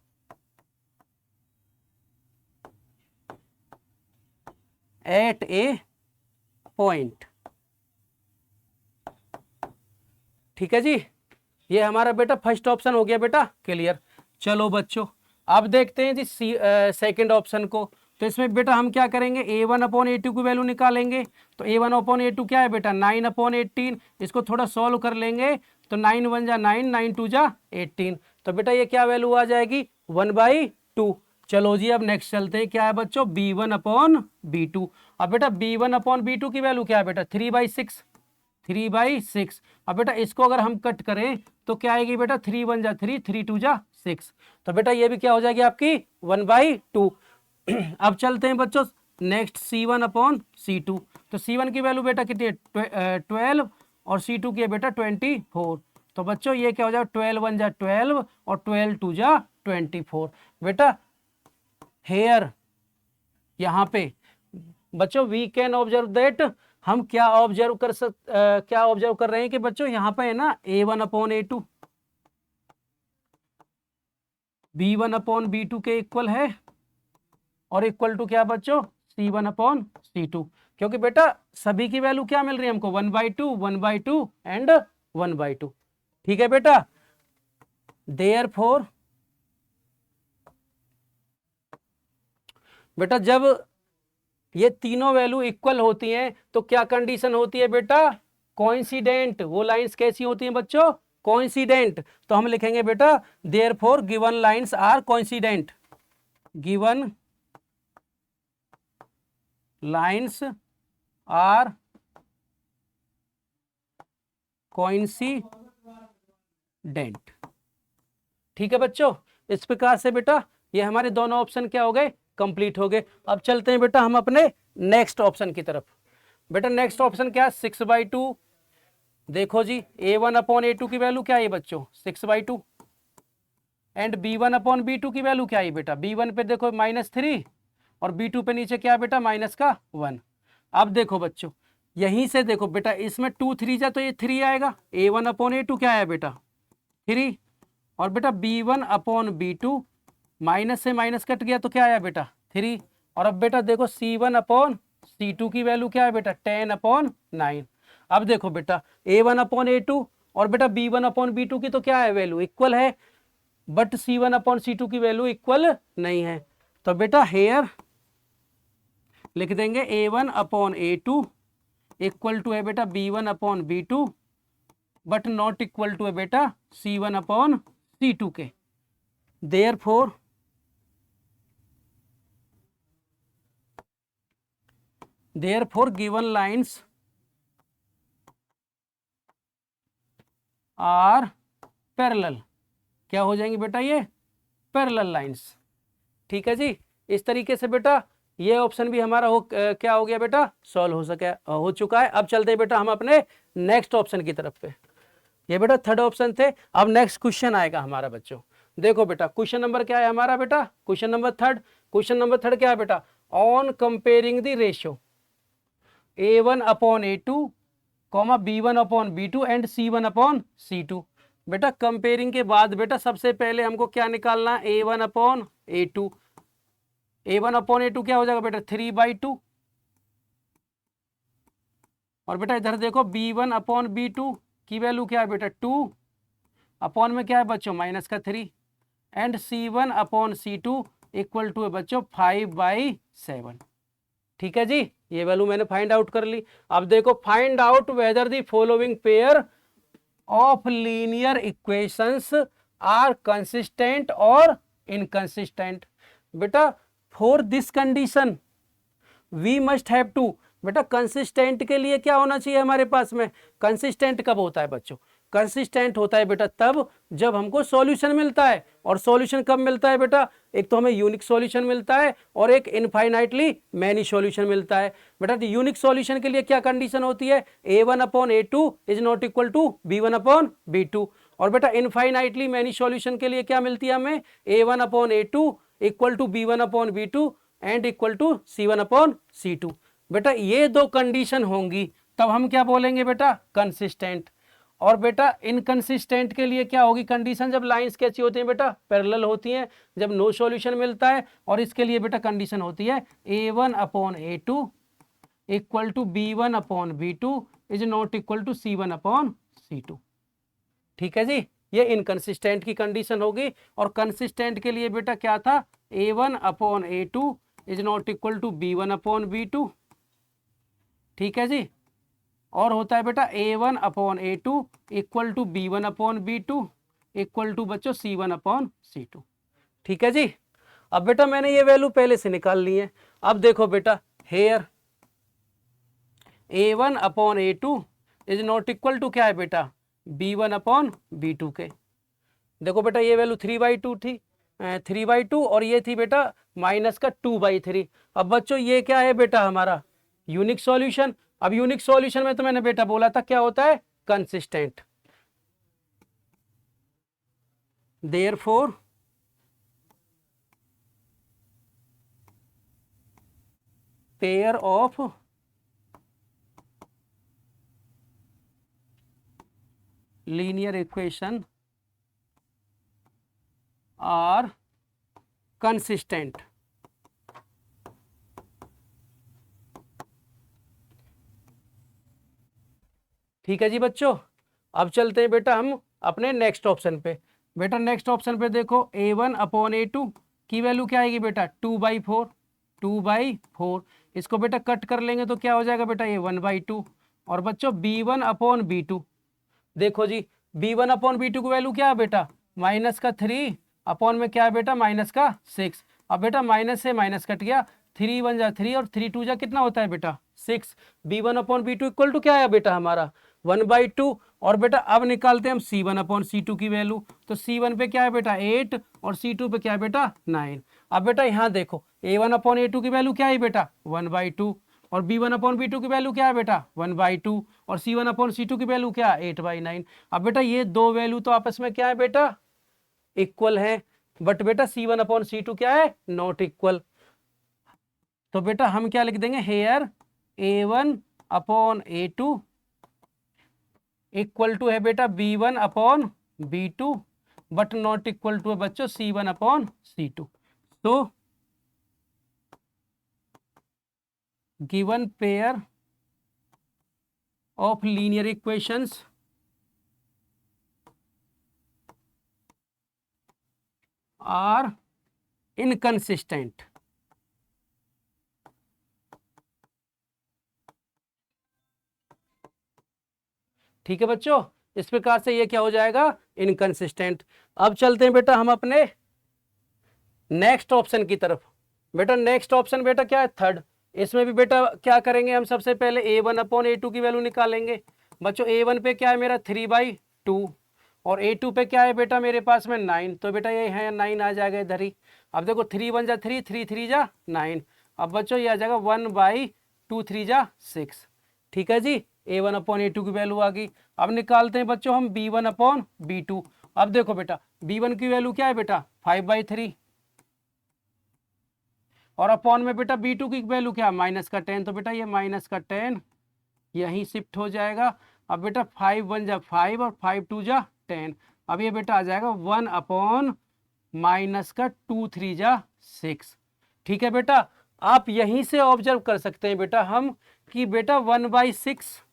at a point. ठीक है जी, ये हमारा बेटा फर्स्ट ऑप्शन हो गया बेटा क्लियर। चलो बच्चों अब देखते हैं जी सेकंड ऑप्शन को। तो इसमें बेटा हम क्या करेंगे A1/A2 की वैल्यू निकालेंगे। तो A1/A2 क्या है बेटा 9/18। इसको थोड़ा सॉल्व कर लेंगे तो 9 1 जा 9 9 2 जा 18। तो बेटा ये क्या वैल्यू आ जाएगी 1/2। चलो जी अब नेक्स्ट चलते हैं, क्या है बच्चों B1/B2। अब बेटा B1/B2 की वैल्यू क्या है बेटा 3/6। अब बेटा इसको अगर हम कट करें तो क्या आएगी बेटा 3 1 जा 3 3 2 जा 6। तो बेटा ये भी क्या हो जाएगी आपकी 1/2। अब चलते हैं बच्चों नेक्स्ट C1/C2। तो C1 की वैल्यू बेटा कितनी है 12 और C2 की है बेटा 24। तो बच्चों ये क्या हो जाएगा 12 1 जा 12 और 12 2 जा 24। बेटा हेयर यहाँ पे बच्चों वी कैन ऑब्जर्व दैट हम क्या ऑब्जर्व कर रहे हैं कि बच्चों यहाँ पे है ना A1/A2 B1 अपॉन B2 के इक्वल है और इक्वल टू क्या बच्चों, C1 अपॉन C2, क्योंकि बेटा सभी की वैल्यू क्या मिल रही है हमको 1/2 1/2 एंड 1/2। ठीक है बेटा, देयरफॉर बेटा जब ये तीनों वैल्यू इक्वल होती हैं तो क्या कंडीशन होती है बेटा, कोइंसिडेंट। वो लाइंस कैसी होती हैं बच्चों, कोइंसिडेंट। तो हम लिखेंगे बेटा therefore given lines are coincident, given lines are coincident. ठीक है बच्चों, इस प्रकार से बेटा ये हमारे दोनों ऑप्शन क्या हो गए, कंप्लीट हो गए। अब चलते हैं बेटा हम अपने नेक्स्ट ऑप्शन की तरफ। बेटा नेक्स्ट ऑप्शन क्या है, 6/2। देखो जी A1 अपॉन A2 की वैल्यू क्या है बच्चों, 6/2 एंड B1 अपॉन B2 की वैल्यू क्या है बेटा, B1 पे देखो -3 और B2 पे नीचे क्या बेटा -1। अब देखो बच्चों यहीं से देखो बेटा, इसमें 2 3 जा तो ये 3 आएगा, A1 अपॉन A2 क्या है बेटा 3, और बेटा B1 अपॉन B2 माइनस से माइनस कट गया तो क्या आया बेटा 3। और अब बेटा देखो C1 अपॉन C2 की वैल्यू क्या है बेटा 10/9। अब देखो बेटा A1 अपॉन A2 और बेटा B1 अपॉन B2 की तो क्या है वैल्यू इक्वल है, बट C1 अपॉन C2 की वैल्यू इक्वल नहीं है। तो बेटा हेयर लिख देंगे A1 upon A2 equal to है बेटा B1 upon B2 but not equal to है बेटा C1 अपॉन C2 के। Therefore given lines are parallel, क्या हो जाएंगी बेटा ये पैरेलल लाइंस। ठीक है जी, इस तरीके से बेटा ये ऑप्शन भी हमारा क्या हो गया बेटा, सॉल्व हो चुका है। अब चलते हैं बेटा हम अपने नेक्स्ट ऑप्शन की तरफ पे। ये बेटा थर्ड ऑप्शन थे, अब नेक्स्ट क्वेश्चन आएगा हमारा बच्चों। देखो बेटा क्वेश्चन नंबर क्या है हमारा बेटा, question number third. Question number third क्या है बेटा, on comparing the ratio A1 upon A2 comma B1 upon B2 and C1 upon C2। बेटा कंपेयरिंग के बाद बेटा सबसे पहले हमको क्या निकालना है, A1 upon A2। A1 upon A2 क्या हो जाएगा बेटा 3/2, और बेटा इधर देखो B1 अपॉन B2 की वैल्यू क्या है बेटा 2 अपॉन में क्या है बच्चों -3 and C1 upon C2 equal to है बच्चों 5/7। ठीक है जी, ये वैल्यू मैंने फाइंड आउट कर ली। अब देखो find out whether the following pair of linear equations are consistent और इनकंसिस्टेंट। बेटा for this condition we must have to, बेटा कंसिस्टेंट के लिए क्या होना चाहिए हमारे पास में, कंसिस्टेंट कब होता है बच्चों, कंसिस्टेंट होता है बेटा तब जब हमको सॉल्यूशन मिलता है। और सॉल्यूशन कब मिलता है बेटा, एक तो हमें यूनिक सॉल्यूशन मिलता है और एक इनफाइनाइटली मैनी सॉल्यूशन मिलता है। बेटा यूनिक सॉल्यूशन के लिए क्या कंडीशन होती है, A1 upon A2 is not equal to B1 upon B2। और बेटा इनफाइनाइटली मैनी सॉल्यूशन के लिए क्या मिलती है हमें, A1 upon A2 equal to B1 upon B2 and equal to C1 upon C2। बेटा ये दो कंडीशन होंगी तब हम क्या बोलेंगे बेटा, कंसिस्टेंट। और बेटा इनकंसिस्टेंट के लिए क्या होगी कंडीशन, जब लाइंस कैसी होती हैं बेटा पैरेलल होती हैं, जब नो सॉल्यूशन मिलता है। और इसके लिए बेटा कंडीशन होती है A1 upon A2 equal to B1 upon B2 is not equal to C1 upon C2। ठीक है जी, ये इनकंसिस्टेंट की कंडीशन होगी। और कंसिस्टेंट के लिए बेटा क्या था, A1 upon A2 is not equal to B1 upon B2। ठीक है जी, और होता है बेटा A1 upon A2 equal to B1 upon B2 equal to बच्चों C1 अपॉन C2। ठीक है जी, अब बेटा मैंने ये वैल्यू पहले से निकाल ली है। अब देखो बेटा here A1 upon A2 is not equal to क्या है बेटा B1 अपॉन B2 के। देखो बेटा ये वैल्यू 3/2 थी, 3/2 और ये थी बेटा माइनस का 2/3। अब बच्चों ये क्या है बेटा हमारा यूनिक सॉल्यूशन। अब यूनिक सॉल्यूशन में तो मैंने बेटा बोला था क्या होता है, consistent. Therefore pair of linear equation are consistent. ठीक है जी बच्चों, अब चलते हैं बेटा हम अपने नेक्स्ट ऑप्शन पे। बेटा नेक्स्ट ऑप्शन पे देखो a1/a2 की वैल्यू क्या आएगी बेटा 2/4, 2/4। इसको बेटा कट कर लेंगे तो क्या हो जाएगा बेटा ये 1/2। और बच्चों b1/b2, देखो जी b1/b2 की वैल्यू क्या है बेटा -3 अपॉन में क्या है बेटा -6। अब बेटा माइनस से माइनस कट गया, 3 1 जा 3 और 3 2 जा कितना होता है बेटा 6। b1/b2 इक्वल टू क्या है बेटा हमारा 1/2। और बेटा अब निकालते हैं हम c1/c2 की वैल्यू। तो c1 पे क्या है बेटा 8 और c2 पे क्या है बेटा 9। अब बेटा यहाँ देखो a1/a2 की वैल्यू क्या है बेटा 1/2 और b1/b2 की वैल्यू क्या है बेटा 1/2 और c1/c2 की वैल्यू क्या है 8/9। अब बेटा ये दो वैल्यू तो आपस में क्या है बेटा इक्वल है, बट बेटा c1/c2 क्या है नॉट इक्वल। तो बेटा हम क्या लिख देंगे हेयर a1/a2 इक्वल टू है बेटा b1/b2 but not equal to है बच्चों c1/c2। तो given pair of linear equations are inconsistent. ठीक है बच्चों, इस प्रकार से ये क्या हो जाएगा इनकंसिस्टेंट। अब चलते हैं बेटा हम अपने नेक्स्ट ऑप्शन की तरफ। बेटा नेक्स्ट ऑप्शन बेटा क्या है थर्ड। इसमें भी बेटा क्या करेंगे हम सबसे पहले a1/a2 की वैल्यू निकालेंगे। बच्चों a1 पे क्या है मेरा 3/2 और a2 पे क्या है बेटा मेरे पास में 9। तो बेटा ये है 9 आ जाएगा इधर ही। अब देखो 3 1 जा 3, 3 3 जा 9। अब बच्चों ये आ जाएगा 1/2 3 जा 6। ठीक है जी, a1/a2 की वैल्यू आ गई। अब निकालते हैं बच्चों हम b1/b2। अब देखो बेटा b1 की वैल्यू क्या है बेटा 5/3 और अपॉन में बेटा b2 की वैल्यू क्या -10। तो बेटा ये -10 यहीं शिफ्ट हो जाएगा। अब बेटा 5 1 जा 5 और 5 2 जा 10। अब ये बेटा आ जाएगा 1/-2 3 जा 6। ठीक है बेटा, आप यहीं से ऑब्जर्व कर सकते हैं बेटा हम कि बेटा 1/6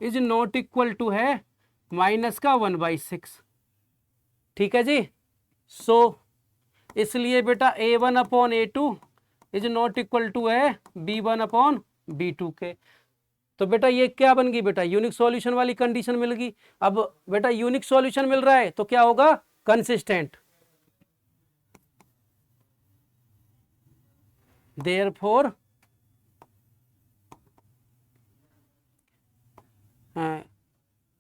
इज नॉट इक्वल टू है -1/6। ठीक है जी, सो इसलिए बेटा a1/a2 is not equal to है b1/b2 के। तो बेटा ये क्या बन गई बेटा यूनिक सॉल्यूशन वाली कंडीशन मिल गई। अब बेटा यूनिक सॉल्यूशन मिल रहा है तो क्या होगा consistent. Therefore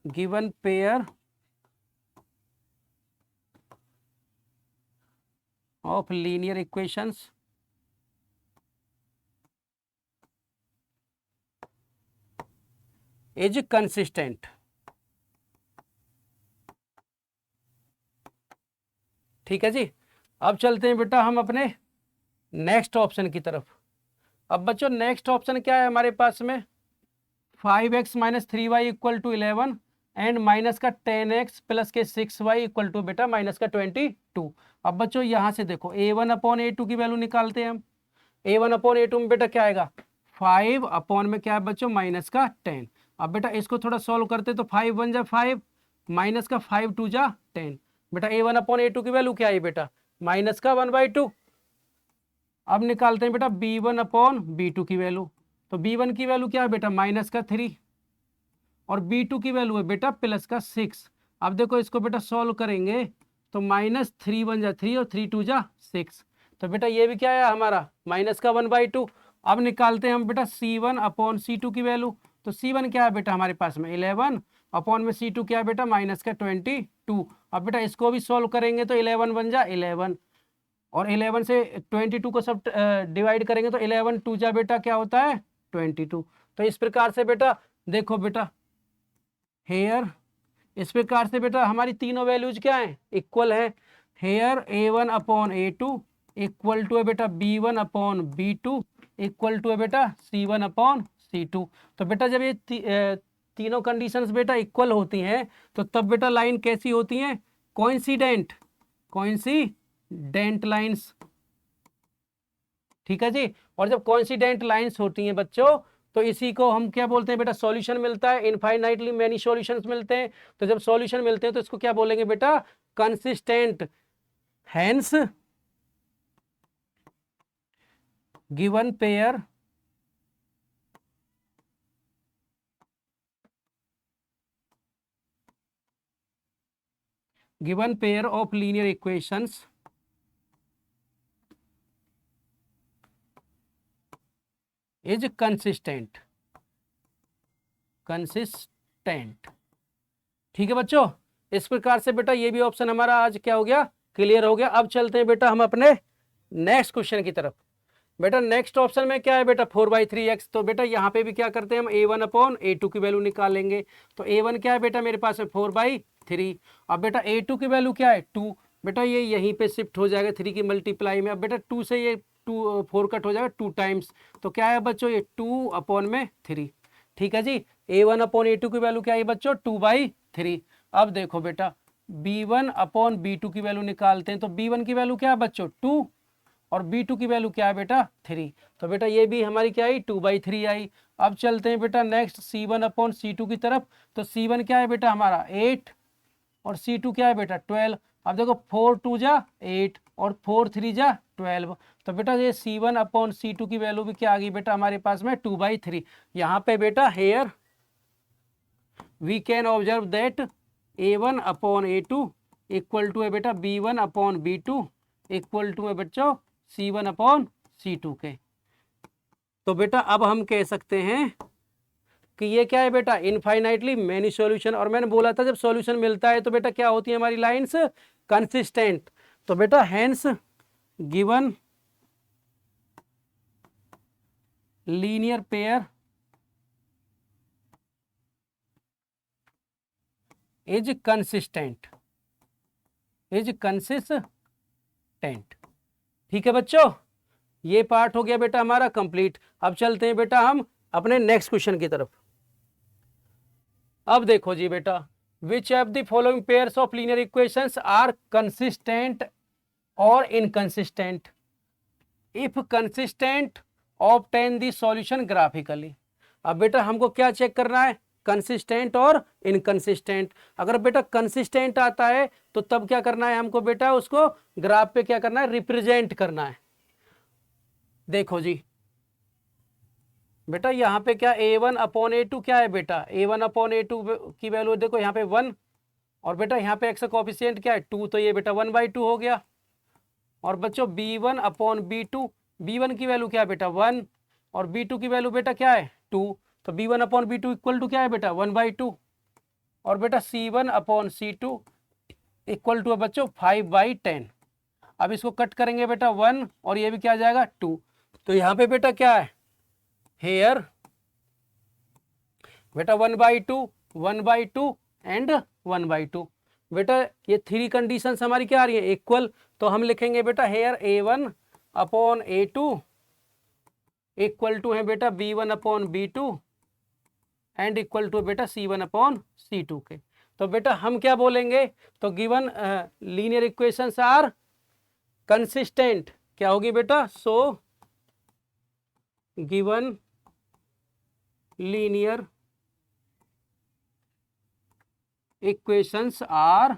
given pair of linear equations is consistent। ठीक है जी, अब चलते हैं बेटा हम अपने नेक्स्ट ऑप्शन की तरफ। अब बच्चों नेक्स्ट ऑप्शन क्या है हमारे पास में 5x - 3y equal to 11 and minus का 10x प्लस के 6y इक्वल टू बेटा -22। अब बच्चों यहाँ से देखो a1/a2 की वैल्यू निकालते हैं हम। a1/a2 में बेटा क्या आएगा 5 अपॉन में क्या है बच्चों -10। अब बेटा इसको थोड़ा सॉल्व करते तो 5 1 जा 5 माइनस का 5 2 जा 10। बेटा a1/a2 की वैल्यू क्या आई बेटा -1/2। अब निकालते हैं बेटा b1/b2 की वैल्यू। तो b1 की वैल्यू क्या है बेटा -3 और b2 की वैल्यू है बेटा +6। अब देखो इसको बेटा सॉल्व करेंगे तो -3 1 जा 3 और 3 2 जा 6। तो बेटा ये भी क्या है हमारा -1/2। अब निकालते हैं हम बेटा c1/c2 की वैल्यू। तो c1 क्या है बेटा हमारे पास में 11 अपॉन में c2 क्या है बेटा -22। अब बेटा इसको भी सॉल्व करेंगे तो 11 बन जा 11 और 11 से 22 को सब डिवाइड करेंगे तो 11 2 जा बेटा क्या होता है 22। तो इस प्रकार से बेटा देखो बेटा हेयर इस प्रकार से बेटा हमारी तीनों वैल्यूज क्या हैं इक्वल है। हेयर a1/a2 इक्वल टू है बेटा b1/b2 इक्वल टू है बेटा c1/c2। तो बेटा जब ये तीनों कंडीशंस बेटा इक्वल होती हैं तो तब बेटा लाइन कैसी होती हैं कोइंसिडेंट कॉन्सिस्टेंट लाइंस, ठीक है जी। और जब कॉन्सिस्टेंट लाइंस होती हैं बच्चों, तो इसी को हम क्या बोलते हैं बेटा, सॉल्यूशन मिलता है, इनफाइनाइटली मेनी सॉल्यूशंस मिलते हैं। तो जब सॉल्यूशन मिलते हैं तो इसको क्या बोलेंगे बेटा, consistent. Hence given pair of linear equations is consistent. ठीक है बच्चों, इस प्रकार से बेटा ये भी ऑप्शन हमारा आज क्या हो गया, क्लियर हो गया। अब चलते हैं बेटा हम अपने नेक्स्ट क्वेश्चन की तरफ। बेटा नेक्स्ट ऑप्शन में क्या है बेटा, 4/3x। तो बेटा यहाँ पे भी क्या करते हैं हम, a1/a2 की वैल्यू निकालेंगे। तो a1 क्या है बेटा मेरे पास में 4/3। अब बेटा a2 की वैल्यू क्या है 2। बेटा ये यहीं पे शिफ्ट हो जाएगा 3 की मल्टीप्लाई में। अब बेटा 2 से ये 4 कट हो जाएगा 2 टाइम्स। तो क्या है बच्चों, ये 2/3। ठीक है जी। a1/a2 की वैल्यू क्या है बच्चों, 2/3। अब देखो बेटा b1/b2 की वैल्यू निकालते हैं। तो b1 की वैल्यू क्या है बच्चों 2, और b2 की वैल्यू क्या है बेटा 3। तो बेटा ये भी हमारी क्या आई 2/3 आई। अब चलते हैं बेटा नेक्स्ट c1/c2 की तरफ। तो c1 क्या है बेटा हमारा 8, और c2 क्या है बेटा 12। अब देखो 4 2 जा 8 और 4 3 जा 12। तो बेटा ये c1/c2 की वैल्यू भी क्या आ गई बेटा हमारे पास में 2/3। यहाँ पे बेटा here we can observe that a1/a2 equal to है बेटा b1/b2 इक्वल टू है बच्चों c1/c2 के। तो बेटा अब हम कह सकते हैं कि ये क्या है बेटा, इनफाइनाइटली मेनी सॉल्यूशन। और मैंने बोला था जब सॉल्यूशन मिलता है तो बेटा क्या होती है हमारी लाइंस, कंसिस्टेंट। तो बेटा hence given linear pair is consistent, ठीक है बच्चों। ये पार्ट हो गया बेटा हमारा कंप्लीट। अब चलते हैं बेटा हम अपने नेक्स्ट क्वेश्चन की तरफ। अब देखो जी बेटा, which of the following pairs of linear equations are consistent और inconsistent. If consistent obtain the solution graphically. अब बेटा हमको क्या चेक करना है, कंसिस्टेंट और इनकंसिस्टेंट। अगर बेटा कंसिस्टेंट आता है तो तब क्या करना है हमको बेटा, उसको ग्राफ पे क्या करना है, रिप्रेजेंट करना है। देखो जी बेटा यहाँ पे क्या a1/a2 क्या है बेटा, a1/a2 की वैल्यू देखो यहाँ पे 1, और बेटा यहाँ पे x का कोफिशिएंट क्या है 2, तो ये बेटा 1/2 हो गया। और बच्चों b1/b2, b1 की वैल्यू क्या है बेटा 1, और b2 की वैल्यू बेटा क्या है 2। तो b1/b2 इक्वल टू क्या है बेटा 1/2। और बेटा c1/c2 इक्वल टू है बच्चों 5/10। अब इसको कट करेंगे बेटा 1, और ये भी क्या आ जाएगा 2। तो यहाँ पे बेटा क्या है, हेयर बेटा 1/2, 1/2 एंड 1/2। बेटा ये 3 कंडीशंस हमारी क्या आ रही है, इक्वल। तो हम लिखेंगे बेटा हेयर a1/a2 इक्वल टू है बेटा b1/b2 एंड इक्वल टू बेटा c1/c2 के। तो बेटा हम क्या बोलेंगे, तो given linear equations are consistent, क्या होगी बेटा, so given linear equations are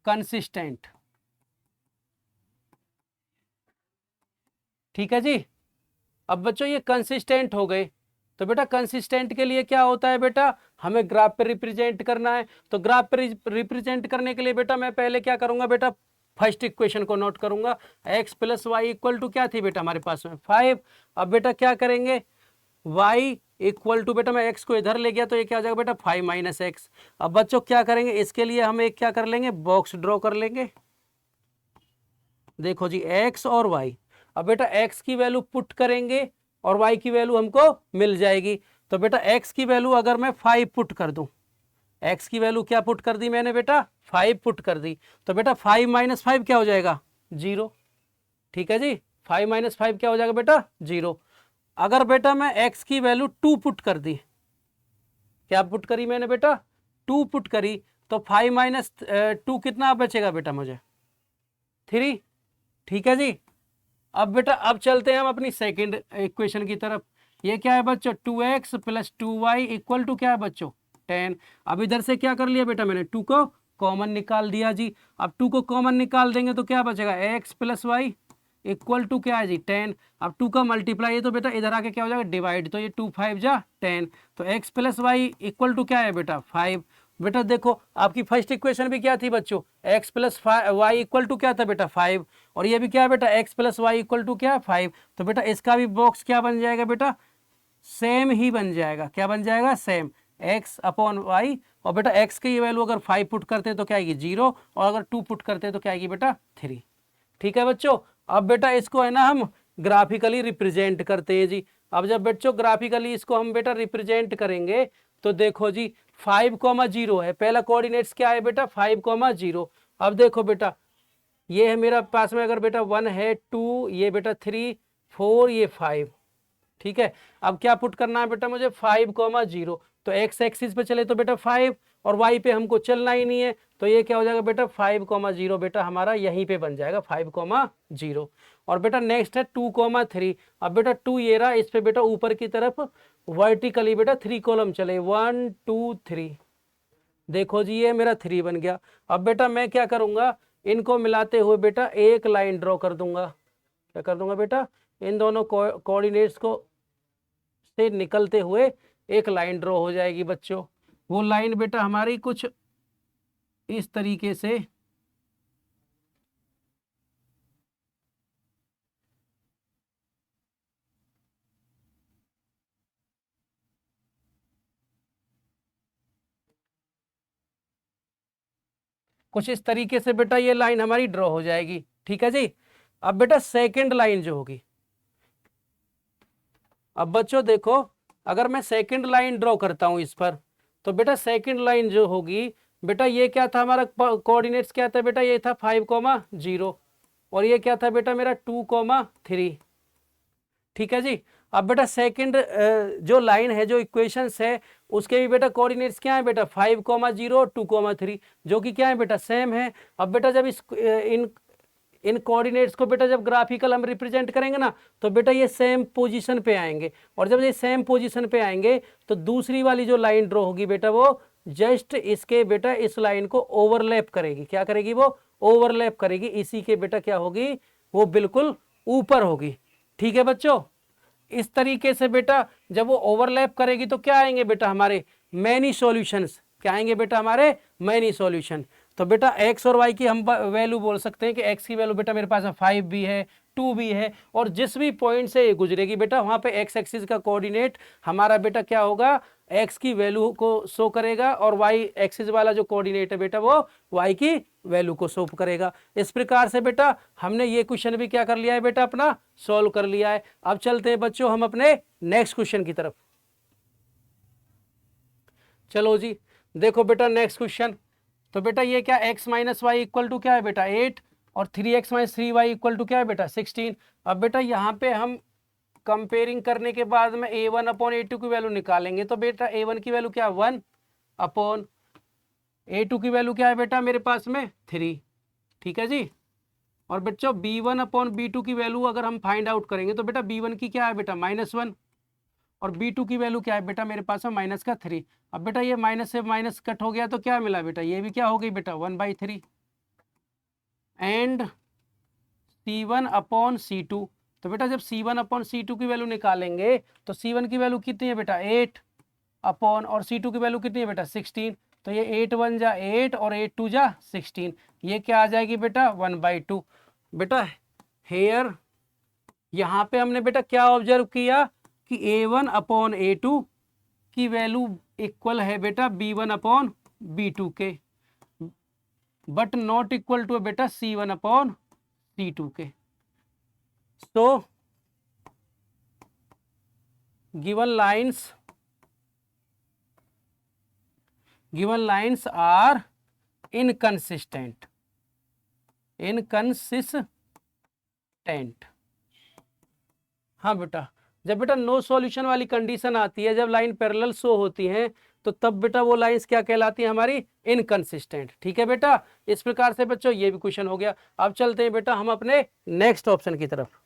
consistent. ठीक है जी। अब बच्चों ये कंसिस्टेंट हो गए। तो बेटा कंसिस्टेंट के लिए क्या होता है बेटा, हमें ग्राफ पे रिप्रेजेंट करना है। तो ग्राफ पे रिप्रेजेंट करने के लिए बेटा मैं पहले क्या करूंगा बेटा, फर्स्ट इक्वेशन को नोट करूंगा, x + y इक्वल टू क्या थी बेटा हमारे पास में 5। अब बेटा क्या करेंगे, y इक्वल टू बेटा मैं x को इधर ले गया तो ये क्या हो जाएगा बेटा 5 - x। अब बच्चों क्या करेंगे, इसके लिए हम एक क्या कर लेंगे, बॉक्स ड्रॉ कर लेंगे। देखो जी x और y। अब बेटा x की वैल्यू पुट करेंगे और y की वैल्यू हमको मिल जाएगी। तो बेटा x की वैल्यू अगर मैं 5 पुट कर दूं, x की वैल्यू क्या पुट कर दी मैंने बेटा 5 पुट कर दी। तो बेटा 5 - 5 क्या हो जाएगा 0। ठीक है जी, 5 - 5 क्या हो जाएगा बेटा 0। अगर बेटा मैं x की वैल्यू 2 पुट कर दी, क्या पुट करी मैंने बेटा 2 पुट करी, तो 5 - 2 कितना बचेगा बेटा मुझे, 3। ठीक है जी। अब बेटा अब चलते हैं हम अपनी सेकंड इक्वेशन की तरफ। ये क्या है बच्चों, 2x + 2y इक्वल टू क्या है बच्चों, 10। अब इधर से क्या कर लिया बेटा, मैंने 2 को कॉमन निकाल दिया जी। अब 2 को कॉमन निकाल देंगे तो क्या बचेगा, x + y इक्वल टू क्या है जी, 10। अब 2 का मल्टीप्लाई है तो बेटा इधर आके क्या हो जाएगा, डिवाइड, तो ये 2 5 जा 10, तो x + y इक्वल टू क्या है बेटा, 5। बेटा देखो आपकी फर्स्ट इक्वेशन भी क्या थी बच्चों, x + y इक्वल टू क्या था बेटा, 5, और ये भी क्या है बेटा, x + y इक्वल टू क्या है, 5। तो बेटा इसका भी बॉक्स क्या बन जाएगा बेटा, सेम ही बन जाएगा। क्या बन जाएगा, सेम, x/y। और बेटा x की वैल्यू अगर 5 पुट करते हैं तो क्या आएगी, 0, और अगर 2 पुट करते हैं तो क्या आएगी बेटा, 3। ठीक है बच्चों। अब बेटा इसको है ना हम ग्राफिकली रिप्रेजेंट करते हैं जी। अब जब बच्चों ग्राफिकली इसको हम बेटा रिप्रेजेंट करेंगे तो देखो जी 5,0 है, पहला कोऑर्डिनेट्स क्या है बेटा, 5,0। अब देखो बेटा ये है मेरा पास में, अगर बेटा 1 है, 2, ये बेटा 3, 4, ये 5। ठीक है। अब क्या पुट करना है बेटा मुझे, 5,0। तो एक्स एक्सिस पे चले तो बेटा 5, और वाई पे हमको चलना ही नहीं है, तो ये क्या हो जाएगा बेटा, 5,0 बेटा हमारा यहीं पे बन जाएगा, 5,0। और बेटा नेक्स्ट है 2,3। अब बेटा 2 ये रहा, इस पे बेटा ऊपर की तरफ वर्टिकली बेटा 3 कॉलम चले, 1 2 3। देखो जी ये मेरा 3 बन गया। अब बेटा मैं क्या करूंगा, इनको मिलाते हुए बेटा एक लाइन ड्रॉ कर दूंगा। क्या कर दूंगा बेटा, इन दोनों कोऑर्डिनेट्स को से निकलते हुए एक लाइन ड्रॉ हो जाएगी बच्चों। वो लाइन बेटा हमारी कुछ इस तरीके से बेटा ये लाइन हमारी ड्रॉ हो जाएगी। ठीक है जी। अब बेटा सेकंड लाइन जो होगी, अब बच्चों देखो अगर मैं सेकंड लाइन ड्रॉ करता हूं इस पर, तो बेटा सेकंड लाइन जो होगी बेटा, ये क्या था हमारा कोऑर्डिनेट्स, क्या था बेटा, ये था 5,0, और ये क्या था बेटा मेरा 2,3। ठीक है जी। अब बेटा सेकंड जो लाइन है, जो इक्वेशंस है, उसके भी बेटा कोऑर्डिनेट्स क्या है बेटा, 5,0, 2,3, जो कि क्या है बेटा, सेम है। अब बेटा जब इस इन कोऑर्डिनेट्स को बेटा जब ग्राफिकल हम रिप्रेजेंट करेंगे ना, तो बेटा ये सेम पोजीशन पे आएंगे, और जब ये सेम पोजीशन पे आएंगे तो दूसरी वाली जो लाइन ड्रॉ होगी बेटा, वो जस्ट इसके बेटा इस लाइन को ओवरलैप करेगी। क्या करेगी, वो ओवरलैप करेगी, इसी के बेटा क्या होगी, वो बिल्कुल ऊपर होगी। ठीक है बच्चों। इस तरीके से बेटा जब वो ओवरलैप करेगी तो क्या आएंगे बेटा हमारे मैनी सॉल्यूशंस। क्या आएंगे बेटा हमारे मैनी सॉल्यूशन। तो बेटा x और y की हम वैल्यू बोल सकते हैं कि x की वैल्यू बेटा मेरे पास 5 भी है, 2 भी है, और जिस भी पॉइंट से गुजरेगी बेटा वहां पे x एक्सिस का कोऑर्डिनेट हमारा बेटा क्या होगा, x की वैल्यू को शो करेगा, और y एक्सिस वाला जो कोऑर्डिनेट है बेटा वो y की वैल्यू को शो करेगा। इस प्रकार से बेटा हमने ये क्वेश्चन भी क्या कर लिया है बेटा, अपना सॉल्व कर लिया है। अब चलते हैं बच्चों हम अपने नेक्स्ट क्वेश्चन की तरफ। चलो जी देखो बेटा नेक्स्ट क्वेश्चन। तो बेटा ये क्या, x - y इक्वल टू क्या है बेटा 8, और 3x - 3y इक्वल टू क्या है बेटा 16। अब बेटा यहाँ पे हम कंपेयरिंग करने के बाद में a1/a2 की वैल्यू निकालेंगे, तो बेटा a1 की वैल्यू क्या, 1/a2 की वैल्यू क्या है बेटा मेरे पास में 3। ठीक है जी। और बच्चों b1/b2 की वैल्यू अगर हम फाइंड आउट करेंगे तो बेटा b1 की क्या है बेटा -1, और b2 की वैल्यू क्या है बेटा मेरे पास में -3। अब बेटा ये माइनस से माइनस कट हो गया तो क्या मिला बेटा, ये भी क्या हो गई बेटा 1/3, एंड c1/c2। तो बेटा जब c1/c2 की वैल्यू निकालेंगे तो c1 की वैल्यू कितनी है बेटा 8 अपॉन, और c2 की वैल्यू कितनी है बेटा 16। तो ये 8 1 जा 8 और 8 2 जा 16, ये क्या आ जाएगी बेटा 1/2। बेटा हेयर यहाँ पे हमने बेटा क्या ऑब्जर्व किया कि a1/a2 की वैल्यू इक्वल है बेटा b1/b2 के, बट नॉट इक्वल टू बेटा c1/c2 के। So given lines are inconsistent. हाँ बेटा, जब बेटा नो सॉल्यूशन वाली कंडीशन आती है, जब लाइन पैरेलल शो होती है, तो तब बेटा वो लाइंस क्या कहलाती है हमारी, इनकंसिस्टेंट। ठीक है बेटा, इस प्रकार से बच्चों ये भी क्वेश्चन हो गया। अब चलते हैं बेटा हम अपने नेक्स्ट ऑप्शन की तरफ।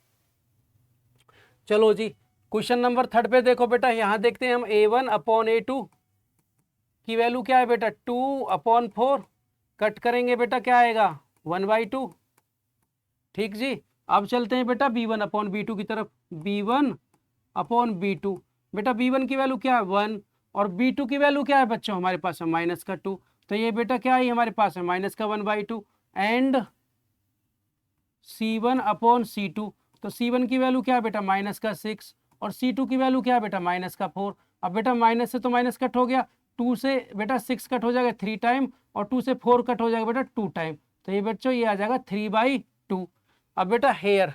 चलो जी, क्वेश्चन नंबर 3 पे देखो बेटा, यहां देखते हैं हम a1/a2 की वैल्यू क्या है बेटा, 2/4 कट करेंगे बेटा क्या आएगा, 1/2। ठीक जी, अब चलते हैं बेटा b1/b2 की तरफ। b1/b2, बेटा b1 की वैल्यू क्या है 1 और b2 की वैल्यू क्या है बच्चों हमारे पास है -2। तो ये बेटा क्या है हमारे पास है -1/2 एंड c1/c2। तो c1 की वैल्यू क्या है बेटा -6 और c2 की वैल्यू क्या है बेटा -4। अब बेटा माइनस से तो माइनस कट हो गया, 2 से बेटा 6 कट हो जाएगा 3 टाइम और 2 से 4 कट हो जाएगा बेटा 2 टाइम। तो ये बच्चों ये आ जाएगा 3/2। अब बेटा हेयर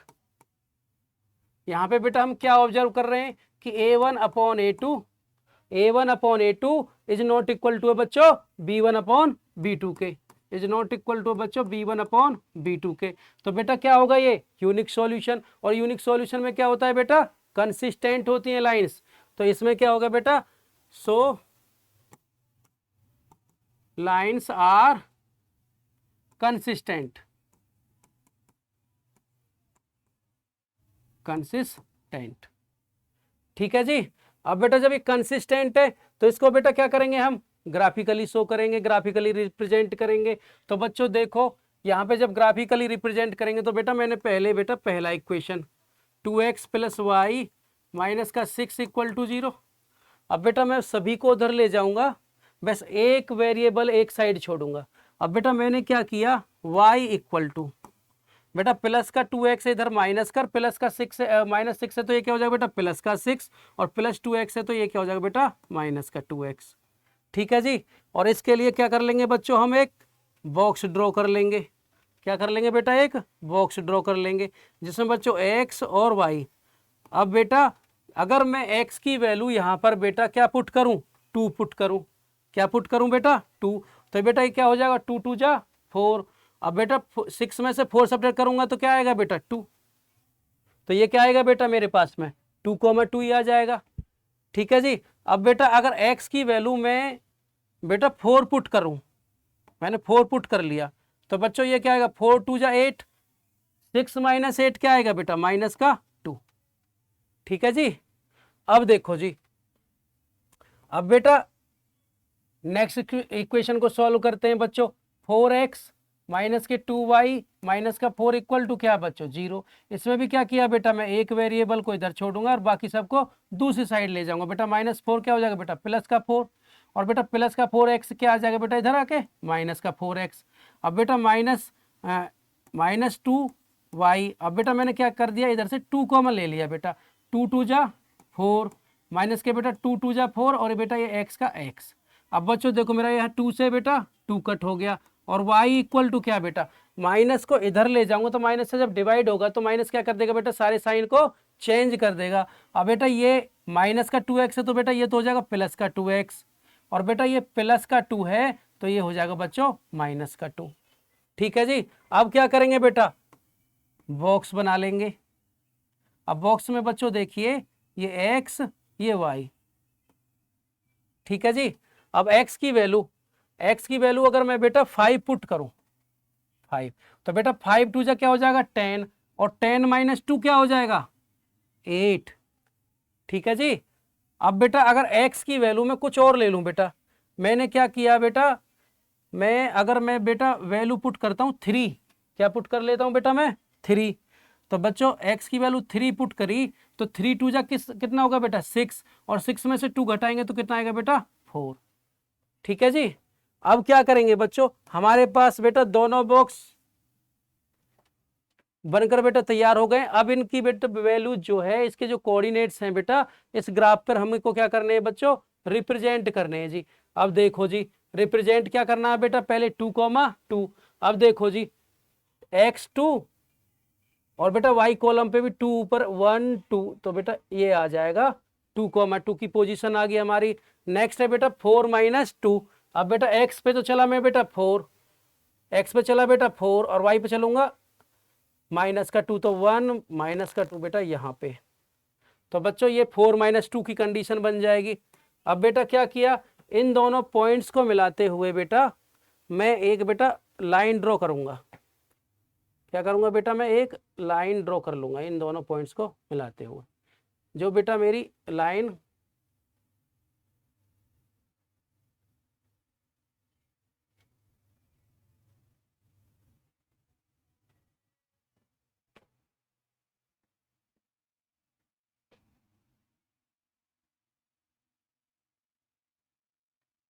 यहाँ पे बेटा हम क्या ऑब्जर्व कर रहे हैं कि a1/a2 is not equal to बच्चों b1/b2 के, इज नॉट इक्वल टू बच्चों b1/b2 के। तो बेटा क्या होगा ये यूनिक सॉल्यूशन, और यूनिक सॉल्यूशन में क्या होता है बेटा, कंसिस्टेंट होती हैं लाइंस। तो इसमें क्या होगा बेटा, सो लाइंस आर कंसिस्टेंट, कंसिस्टेंट। ठीक है जी। अब बेटा जब ये कंसिस्टेंट है तो इसको बेटा क्या करेंगे, हम ग्राफिकली शो करेंगे, ग्राफिकली रिप्रेजेंट करेंगे। तो बच्चों देखो यहाँ पे जब ग्राफिकली रिप्रेजेंट करेंगे तो बेटा मैंने पहले बेटा पहला इक्वेशन 2x + y माइनस का 6 = 0। अब बेटा मैं सभी को उधर ले जाऊंगा, बस एक वेरिएबल एक साइड छोड़ूंगा। अब बेटा मैंने क्या किया, y = बेटा प्लस का 2x इधर माइनस कर, प्लस का 6 -6 है तो ये क्या हो जाएगा बेटा प्लस का 6 और प्लस 2x है तो ये क्या हो जाएगा बेटा माइनस का 2x। ठीक है जी। और इसके लिए क्या कर लेंगे बच्चों, हम एक बॉक्स ड्रॉ कर लेंगे। क्या कर लेंगे बेटा, एक बॉक्स ड्रॉ कर लेंगे जिसमें बच्चों x और y। अब बेटा अगर मैं x की वैल्यू यहाँ पर बेटा क्या पुट करूँ, 2 पुट करूँ। क्या पुट करूँ बेटा 2, तो बेटा ये क्या हो जाएगा 2 2 जा 4। अब बेटा 6 में से 4 सब्ट्रैक्ट करूंगा तो क्या आएगा बेटा 2। तो ये क्या आएगा बेटा मेरे पास में 2,2 ही आ जाएगा। ठीक है जी। अब बेटा अगर x की वैल्यू में बेटा 4 पुट करूं, मैंने 4 पुट कर लिया, तो बच्चों ये क्या आएगा 4 2 जा 8, 6 - 8 क्या आएगा बेटा -2। ठीक है जी। अब देखो जी, अब बेटा नेक्स्ट इक्वेशन को सॉल्व करते हैं बच्चों। 4x माइनस के 2y माइनस का 4 = क्या बच्चों 0। इसमें भी क्या किया बेटा, मैं एक वेरिएबल को इधर छोड़ूंगा और बाकी सबको दूसरी साइड ले जाऊंगा। बेटा -4 क्या हो जाएगा बेटा प्लस का 4 और बेटा प्लस का 4x क्या आ जाएगा बेटा इधर आके माइनस का 4x। अब बेटा -2y। अब बेटा मैंने क्या कर दिया, इधर से 2 कॉमन ले लिया बेटा, 2 2 जा 4 माइनस के बेटा 2 2 जा 4 और बेटा ये x का x। अब बच्चों देखो मेरा यहाँ 2 से बेटा 2 कट हो गया और y = क्या बेटा, माइनस को इधर ले जाऊंगा तो माइनस से जब डिवाइड होगा तो माइनस क्या कर देगा बेटा, सारे साइन को चेंज कर देगा। अब बेटा ये माइनस का 2x है तो बेटा ये तो हो जाएगा प्लस का 2x और बेटा ये प्लस का 2 है तो ये हो जाएगा बच्चों माइनस का 2। ठीक है जी। अब क्या करेंगे बेटा, बॉक्स बना लेंगे। अब बॉक्स में बच्चों देखिए ये x ये y। ठीक है जी। अब x की वैल्यू अगर मैं बेटा 5 पुट करूं, 5, तो बेटा 5 2 जा क्या हो जाएगा 10 और 10 - 2 क्या हो जाएगा 8। ठीक है जी। अब बेटा अगर x की वैल्यू में कुछ और ले लूं बेटा, मैंने क्या किया बेटा, अगर मैं बेटा वैल्यू पुट करता हूं 3, क्या पुट कर लेता हूं बेटा मैं 3। तो बच्चों x की वैल्यू 3 पुट करी तो 3 2 जा कितना होगा बेटा 6 और 6 में से 2 घटाएंगे तो कितना आएगा बेटा 4। ठीक है जी। अब क्या करेंगे बच्चों, हमारे पास बेटा दोनों बॉक्स बनकर बेटा तैयार हो गए। अब इनकी बेटा वैल्यू जो है, इसके जो कोऑर्डिनेट्स हैं बेटा इस ग्राफ पर हमको क्या करने हैं बच्चों, रिप्रेजेंट करने हैं जी। अब देखो जी रिप्रेजेंट क्या करना है बेटा, पहले 2, 2। अब देखो जी x2 और बेटा y कॉलम पे भी 2 ऊपर 1 2, तो बेटा ये आ जाएगा 2, 2 की पोजीशन आ गई हमारी। नेक्स्ट है बेटा 4 - 2। अब बेटा x पे तो चला मैं बेटा 4, x पे चला बेटा 4 और y पे चलूंगा -2, तो 1 - 2 बेटा यहाँ पे। तो बच्चों ये 4-2 की कंडीशन बन जाएगी। अब बेटा क्या किया, इन दोनों पॉइंट्स को मिलाते हुए बेटा मैं एक बेटा लाइन ड्रॉ करूंगा। क्या करूंगा बेटा, मैं एक लाइन ड्रॉ कर लूंगा इन दोनों पॉइंट्स को मिलाते हुए। जो बेटा मेरी लाइन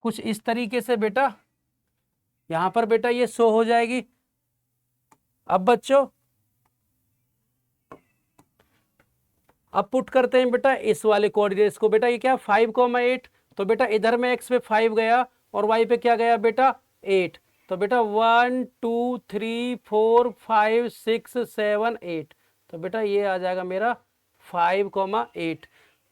कुछ इस तरीके से बेटा यहां पर बेटा ये शो हो जाएगी। अब बच्चों अब पुट करते हैं बेटा इस वाले कोऑर्डिनेट्स को। बेटा ये क्या 5,8, तो बेटा इधर में x पे 5 गया और y पे क्या गया बेटा 8। तो बेटा 1 2 3 4 5 6 7 8, तो बेटा ये आ जाएगा मेरा 5,8।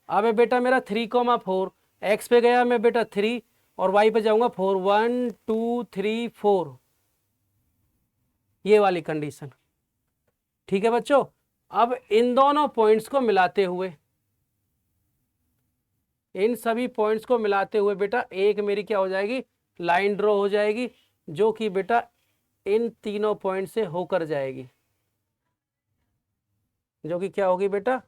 अब है बेटा मेरा 3,4, x पे गया मैं बेटा 3 और y पे जाऊंगा 4, 1 2 3 4, ये वाली कंडीशन। ठीक है बच्चों, अब इन दोनों पॉइंट्स को मिलाते हुए, इन सभी पॉइंट्स को मिलाते हुए बेटा एक मेरी क्या हो जाएगी, लाइन ड्रॉ हो जाएगी, जो कि बेटा इन तीनों पॉइंट से होकर जाएगी, जो कि क्या होगी बेटा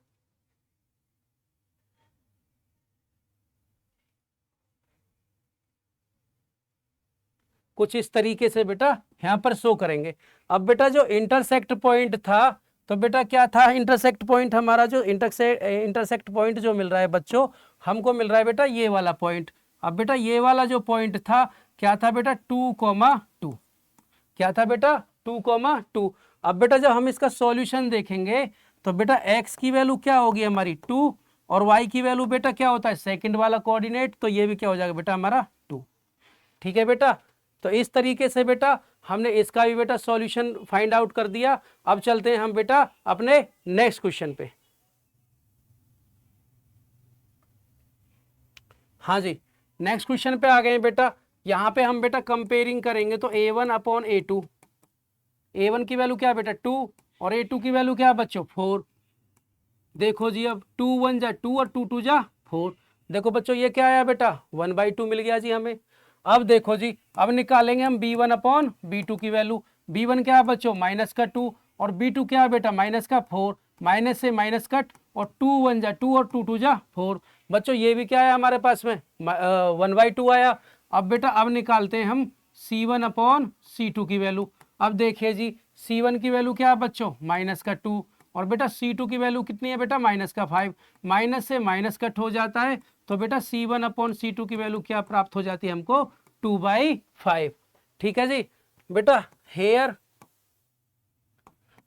कुछ इस तरीके से बेटा यहां पर शो करेंगे। अब बेटा जो इंटरसेक्ट पॉइंट था, तो बेटा क्या था इंटरसेक्ट पॉइंट हमारा, जो इंटरसेक्ट पॉइंट जो मिल रहा है बच्चों, हमको मिल रहा है बेटा ये वाला पॉइंट। अब बेटा ये वाला जो पॉइंट था क्या था बेटा 2,2, क्या था बेटा 2,2। अब बेटा जब हम इसका सॉल्यूशन देखेंगे तो बेटा x की वैल्यू क्या होगी हमारी 2 और y की वैल्यू बेटा क्या होता है सेकंड वाला कोऑर्डिनेट, तो ये भी क्या हो जाएगा बेटा हमारा 2। ठीक है बेटा, तो इस तरीके से बेटा हमने इसका भी बेटा सॉल्यूशन फाइंड आउट कर दिया। अब चलते हैं हम बेटा अपने नेक्स्ट क्वेश्चन पे। हाँ जी, नेक्स्ट क्वेश्चन पे आ गए बेटा। यहाँ पे हम बेटा कंपेयरिंग करेंगे तो A1/A2, A1 की वैल्यू क्या बेटा 2 और A2 की वैल्यू क्या बच्चों 4। देखो जी अब 2 1 जा 2 और 2 2 जा 4। देखो बच्चों ये क्या आया बेटा 1/2 मिल गया जी हमें। अब देखो जी अब निकालेंगे हम B1/B2 की वैल्यू। B1 क्या है बच्चों -2 और B2 क्या है बेटा -4, माइनस से माइनस कट और 2 1 जा 2 और 2 2 जा 4। बच्चों ये भी क्या है हमारे पास में 1/2 आया। अब बेटा अब निकालते हैं हम C1/C2 की वैल्यू। अब देखिए जी C1 की वैल्यू क्या है बच्चों -2 और बेटा C2 की वैल्यू कितनी है बेटा -5, माइनस से माइनस कट हो जाता है, तो बेटा C1/C2 की वैल्यू क्या प्राप्त हो जाती है हमको 2/5। ठीक है जी बेटा, here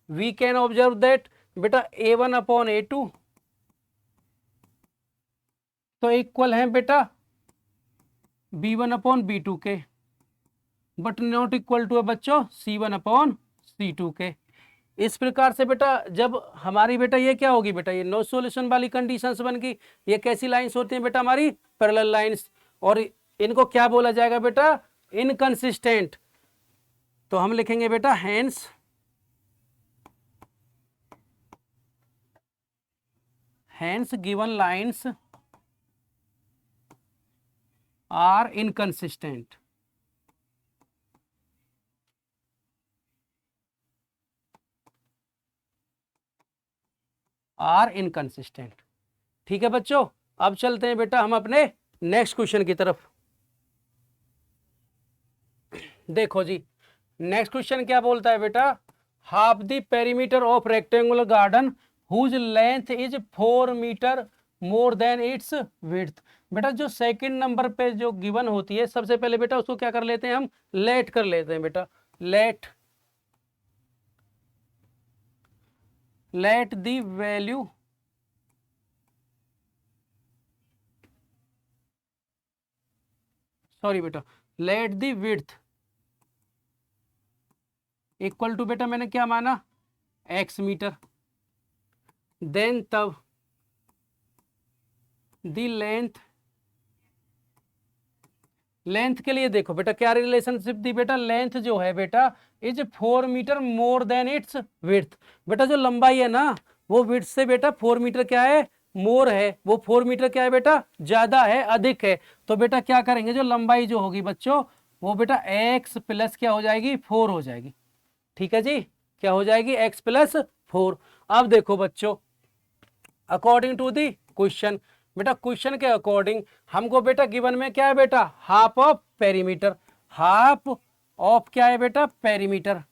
we can observe that बेटा A1/A2 तो इक्वल है बेटा B1/B2 के, बट नॉट इक्वल टू है बच्चों C1/C2 के। इस प्रकार से बेटा जब हमारी बेटा ये क्या होगी बेटा ये नो सॉल्यूशन वाली कंडीशंस बन गई। ये कैसी लाइंस होती हैं बेटा हमारी पैरेलल लाइंस, और इनको क्या बोला जाएगा बेटा इनकंसिस्टेंट। तो हम लिखेंगे बेटा hence given lines are inconsistent. Are inconsistent. ठीक है बच्चों, अब चलते हैं बेटा हम अपने नेक्स्ट क्वेश्चन की तरफ। देखो जी नेक्स्ट क्वेश्चन क्या बोलता है बेटा, half the perimeter of rectangular garden whose length is 4 metre more than its width. बेटा जो सेकंड नंबर पे जो गिवन होती है, सबसे पहले बेटा उसको क्या कर लेते हैं हम लेट कर लेते हैं बेटा, लेट द वैल्यू सॉरी बेटा let the width equal to बेटा मैंने क्या माना x मीटर, देन तब दी लेंथ के लिए देखो बेटा क्या रिलेशनशिप दी बेटा, लेंथ जो है बेटा is 4 metre more than its width. बेटा जो लंबाई है ना वो विड्थ से बेटा 4 मीटर क्या है मोर है, वो 4 मीटर क्या है बेटा, ज्यादा है, अधिक है। तो बेटा क्या करेंगे, जो लंबाई जो होगी बच्चों वो बेटा x प्लस क्या हो जाएगी, 4 हो जाएगी। ठीक है जी, क्या हो जाएगी, x प्लस 4। अब देखो बच्चों, अकॉर्डिंग टू दी क्वेश्चन, बेटा क्वेश्चन के अकॉर्डिंग हमको बेटा गिवन में क्या है बेटा, half of perimeter, half of क्या है बेटा, पेरीमीटर,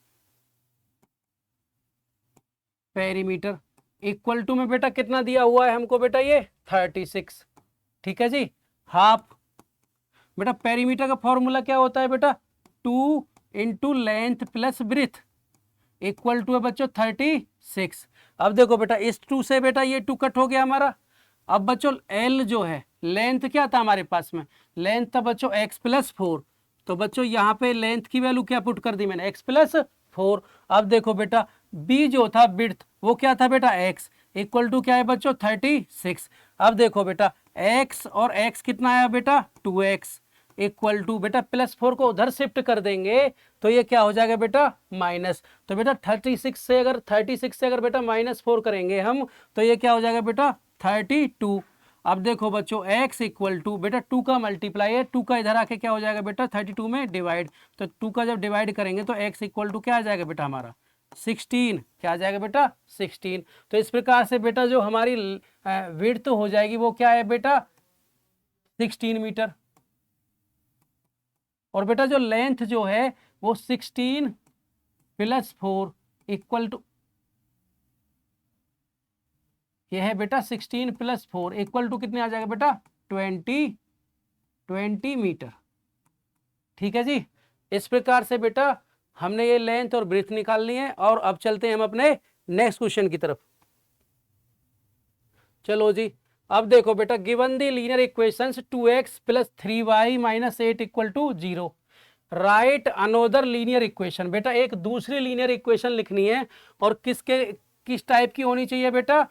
पेरीमीटर इक्वल टू में बेटा कितना दिया हुआ है हमको बेटा, ये 36। ठीक है जी, हाफ बेटा पेरीमीटर का फॉर्मूला क्या होता है बेटा, 2 into length plus breadth equal to है बच्चों 36। अब देखो बेटा इस 2 से बेटा ये 2 कट हो गया हमारा। अब बच्चों L जो है, लेंथ क्या था हमारे पास में, लेंथ था बच्चों x प्लस 4। तो बच्चों यहाँ पे लेंथ की वैल्यू क्या पुट कर दी मैंने, x प्लस 4। अब देखो बेटा B जो था विड्थ वो क्या था बेटा, x इक्वल टू क्या है बच्चों 36। अब देखो बेटा x और x कितना आया बेटा, 2x इक्वल टू बेटा प्लस 4 को उधर शिफ्ट कर देंगे तो ये क्या हो जाएगा बेटा, माइनस। तो बेटा 36 से अगर बेटा -4 करेंगे हम तो ये क्या हो जाएगा बेटा 32। अब देखो बच्चों x इक्वल टू बेटा 2 का मल्टीप्लाई है, 2 का इधर आके क्या हो जाएगा बेटा 32 में डिवाइड। तो 2 का जब डिवाइड करेंगे तो x इक्वल टू क्या आ जाएगा बेटा हमारा 16। क्या आ जाएगा बेटा 16। तो इस प्रकार से बेटा जो हमारी विड्थ हो जाएगी वो क्या है बेटा 16 मीटर। और बेटा जो लेंथ जो है वो 16 प्लस 4 इक्वल टू, ये है बेटा 16 प्लस 4 इक्वल टू कितने आ जाएगा बेटा 20 मीटर। ठीक है जी, इस प्रकार से बेटा हमने ये लेंथ और ब्रेथ निकाल ली है। और अब चलते हैं हम अपने नेक्स्ट क्वेश्चन की तरफ। चलो जी, अब देखो बेटा given the linear equations 2x plus 3y minus 8 equal to 0, right another linear equation. बेटा एक दूसरी लीनियर इक्वेशन लिखनी है और किस टाइप की होनी चाहिए बेटा,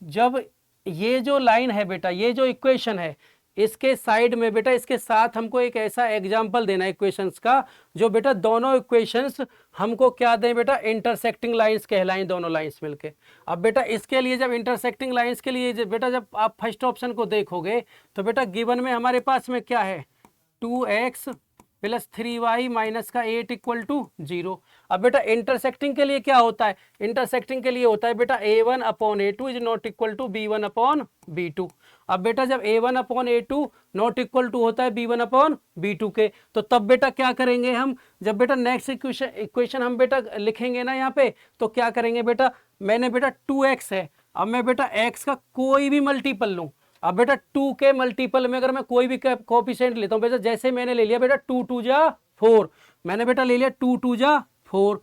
जब ये जो लाइन है बेटा, ये जो इक्वेशन है इसके साइड में बेटा इसके साथ हमको एक ऐसा एग्जाम्पल देना है इक्वेशंस का जो बेटा दोनों इक्वेशंस हमको क्या दें बेटा, इंटरसेक्टिंग लाइंस कहलाएं दोनों लाइंस मिलके। अब बेटा इसके लिए जब इंटरसेक्टिंग लाइंस के लिए बेटा जब आप फर्स्ट ऑप्शन को देखोगे तो बेटा गिवन में हमारे पास में क्या है 2x प्लस 3y माइनस का 8 इक्वल टू 0। अब बेटा इंटरसेक्टिंग के लिए क्या होता है, इंटरसेक्टिंग के लिए होता है बेटा a1 upon a2 is not equal to b1 upon b2। अब बेटा जब a1 upon a2 not equal to होता है b1 अपॉन b2 के, तो तब बेटा क्या करेंगे हम, जब बेटा नेक्स्ट इक्वेशन हम बेटा लिखेंगे ना यहाँ पे, तो क्या करेंगे बेटा, मैंने बेटा 2x है, अब मैं बेटा x का कोई भी मल्टीपल लूँ। अब बेटा 2 के मल्टीपल में अगर मैं कोई भी कोएफिशिएंट लेता हूँ बेटा, जैसे मैंने ले लिया बेटा 2 2 जा 4, मैंने बेटा ले लिया 2 2 जा 4।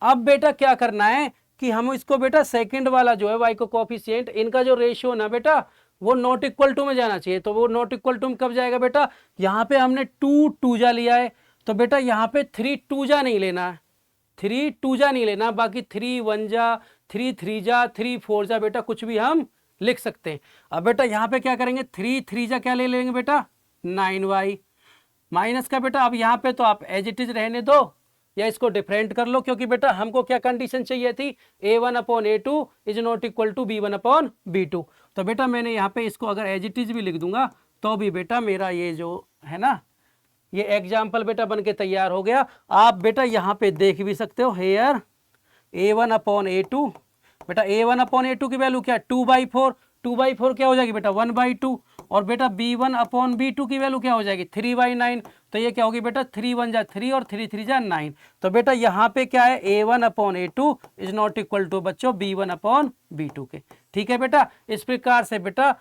अब बेटा क्या करना है कि हम इसको बेटा सेकंड वाला जो है y को कोएफिशिएंट, इनका जो रेशियो ना बेटा वो नॉट इक्वल टू में जाना चाहिए। तो वो नॉट इक्वल टू में कब जाएगा बेटा, यहाँ पे हमने 2 2 जा लिया है तो बेटा यहाँ पे 3 2 जा नहीं लेना है, 3 2 जा नहीं लेना, बाकी 3 1 जा 3 3 जा 3 4 जा बेटा कुछ भी हम लिख सकते हैं। अब बेटा यहाँ पे क्या करेंगे 3 3 जा क्या ले लेंगे बेटा 9y माइनस का बेटा, अब यहाँ पे तो आप एज इट इज रहने दो या इसको डिफरेंट कर लो, क्योंकि बेटा हमको क्या कंडीशन चाहिए थी, a1 upon a2 is not equal to b1 upon b2। तो बेटा मैंने यहाँ पे इसको अगर एज इट इज भी लिख दूंगा तो भी बेटा मेरा ये जो है ना ये एग्जाम्पल बेटा बन के तैयार हो गया। आप बेटा यहाँ पे देख भी सकते हो, हेयर a1 अपॉन a2, बेटा a1 अपॉन a2 की वैल्यू क्या 2/4, 2/4 क्या हो जाएगी बेटा 1/2, और बेटा b1 अपॉन b2 की वैल्यू क्या हो जाएगी 3/9। तो ये क्या होगी बेटा 3 1 जा 3 और 3 3 जा 9। तो बेटा यहाँ पे क्या है a1 upon a2 is not equal to बच्चों b1 अपॉन b2 के। ठीक है बेटा, इस प्रकार से बेटा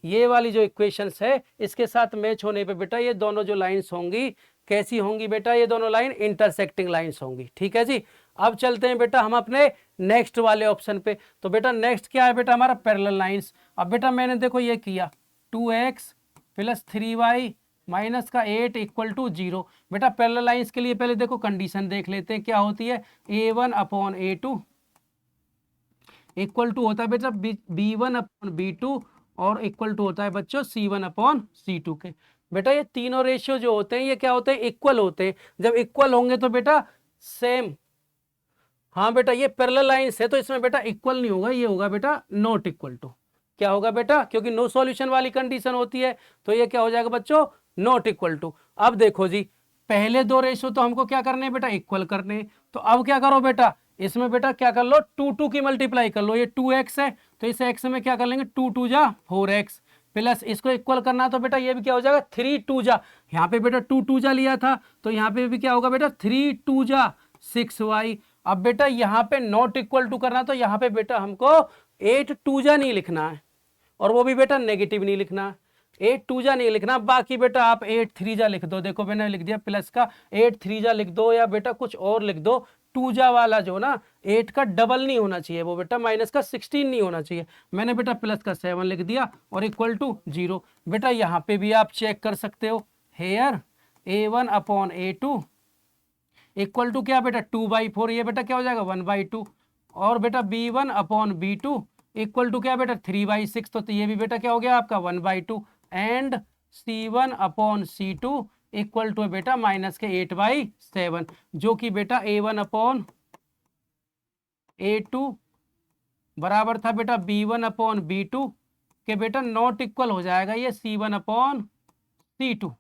ये वाली जो इक्वेशंस है इसके साथ मैच होने पे बेटा ये दोनों जो लाइंस होंगी कैसी होंगी बेटा, ये दोनों लाइन इंटरसेक्टिंग लाइंस होंगी। ठीक है जी, अब चलते हैं बेटा हम अपने नेक्स्ट वाले ऑप्शन पे। तो बेटा नेक्स्ट क्या है बेटा हमारा पैरेलल लाइंस। अब बेटा मैंने देखो ये किया 2x प्लस 3y माइनस का 8 इक्वल टू 0। बेटा पैरेलल लाइंस के लिए पहले देखो कंडीशन देख लेते हैं क्या होती है, a1 upon a2 equal to होता है बेटा b1 अपॉन b2 और इक्वल टू होता है बच्चों c1 अपॉन c2 के। बेटा ये तीनों रेशियो जो होते हैं ये क्या होते हैं, इक्वल होते हैं। जब इक्वल होंगे तो बेटा सेम, हाँ बेटा ये पैरेलल लाइंस है तो इसमें बेटा इक्वल नहीं होगा, ये होगा बेटा नॉट इक्वल टू। क्या होगा बेटा, क्योंकि नो सॉल्यूशन वाली कंडीशन होती है, तो ये क्या हो जाएगा बच्चों, नॉट इक्वल टू। अब देखो जी, पहले दो रेशो तो हमको क्या करने हैं बेटा, इक्वल करने हैं। तो अब क्या करो बेटा, इसमें बेटा क्या कर लो, 2 की मल्टीप्लाई कर लो। ये 2x है तो इस x में क्या कर लेंगे, 2 जा 4x, प्लस इसको इक्वल करना तो बेटा ये भी क्या हो जाएगा, 3 जा, यहाँ पे बेटा 2 जा लिया था तो यहाँ पे भी क्या होगा बेटा, 3 जा 6y। अब बेटा यहाँ पे नॉट इक्वल टू करना तो यहाँ पे बेटा हमको 8 जा नहीं लिखना है, और वो भी बेटा नेगेटिव नहीं लिखना, 8 जा नहीं लिखना, बाकी बेटा आप 8 जा लिख दो। देखो मैंने लिख दिया प्लस का 8 जा लिख दो, या बेटा कुछ और लिख दो, 2 वाला जो ना 8 का डबल नहीं होना चाहिए, वो बेटा माइनस का 16 नहीं होना चाहिए। मैंने बेटा प्लस का 7 लिख दिया और इक्वल टू 0। बेटा यहाँ पे भी आप चेक कर सकते हो, हेयर a1/a2 इक्वल टू क्या बेटा, 2/4, ये बेटा क्या हो जाएगा 1/2, और बेटा b1/b2 इक्वल टू क्या बेटा 3/6, तो ये भी बेटा क्या हो गया आपका 1/2, एंड c1/c2 इक्वल टू बेटा माइनस के 8/7, जो कि बेटा a1/a2 बराबर था बेटा b1/b2 के बेटा नॉट इक्वल हो जाएगा ये c1/c2।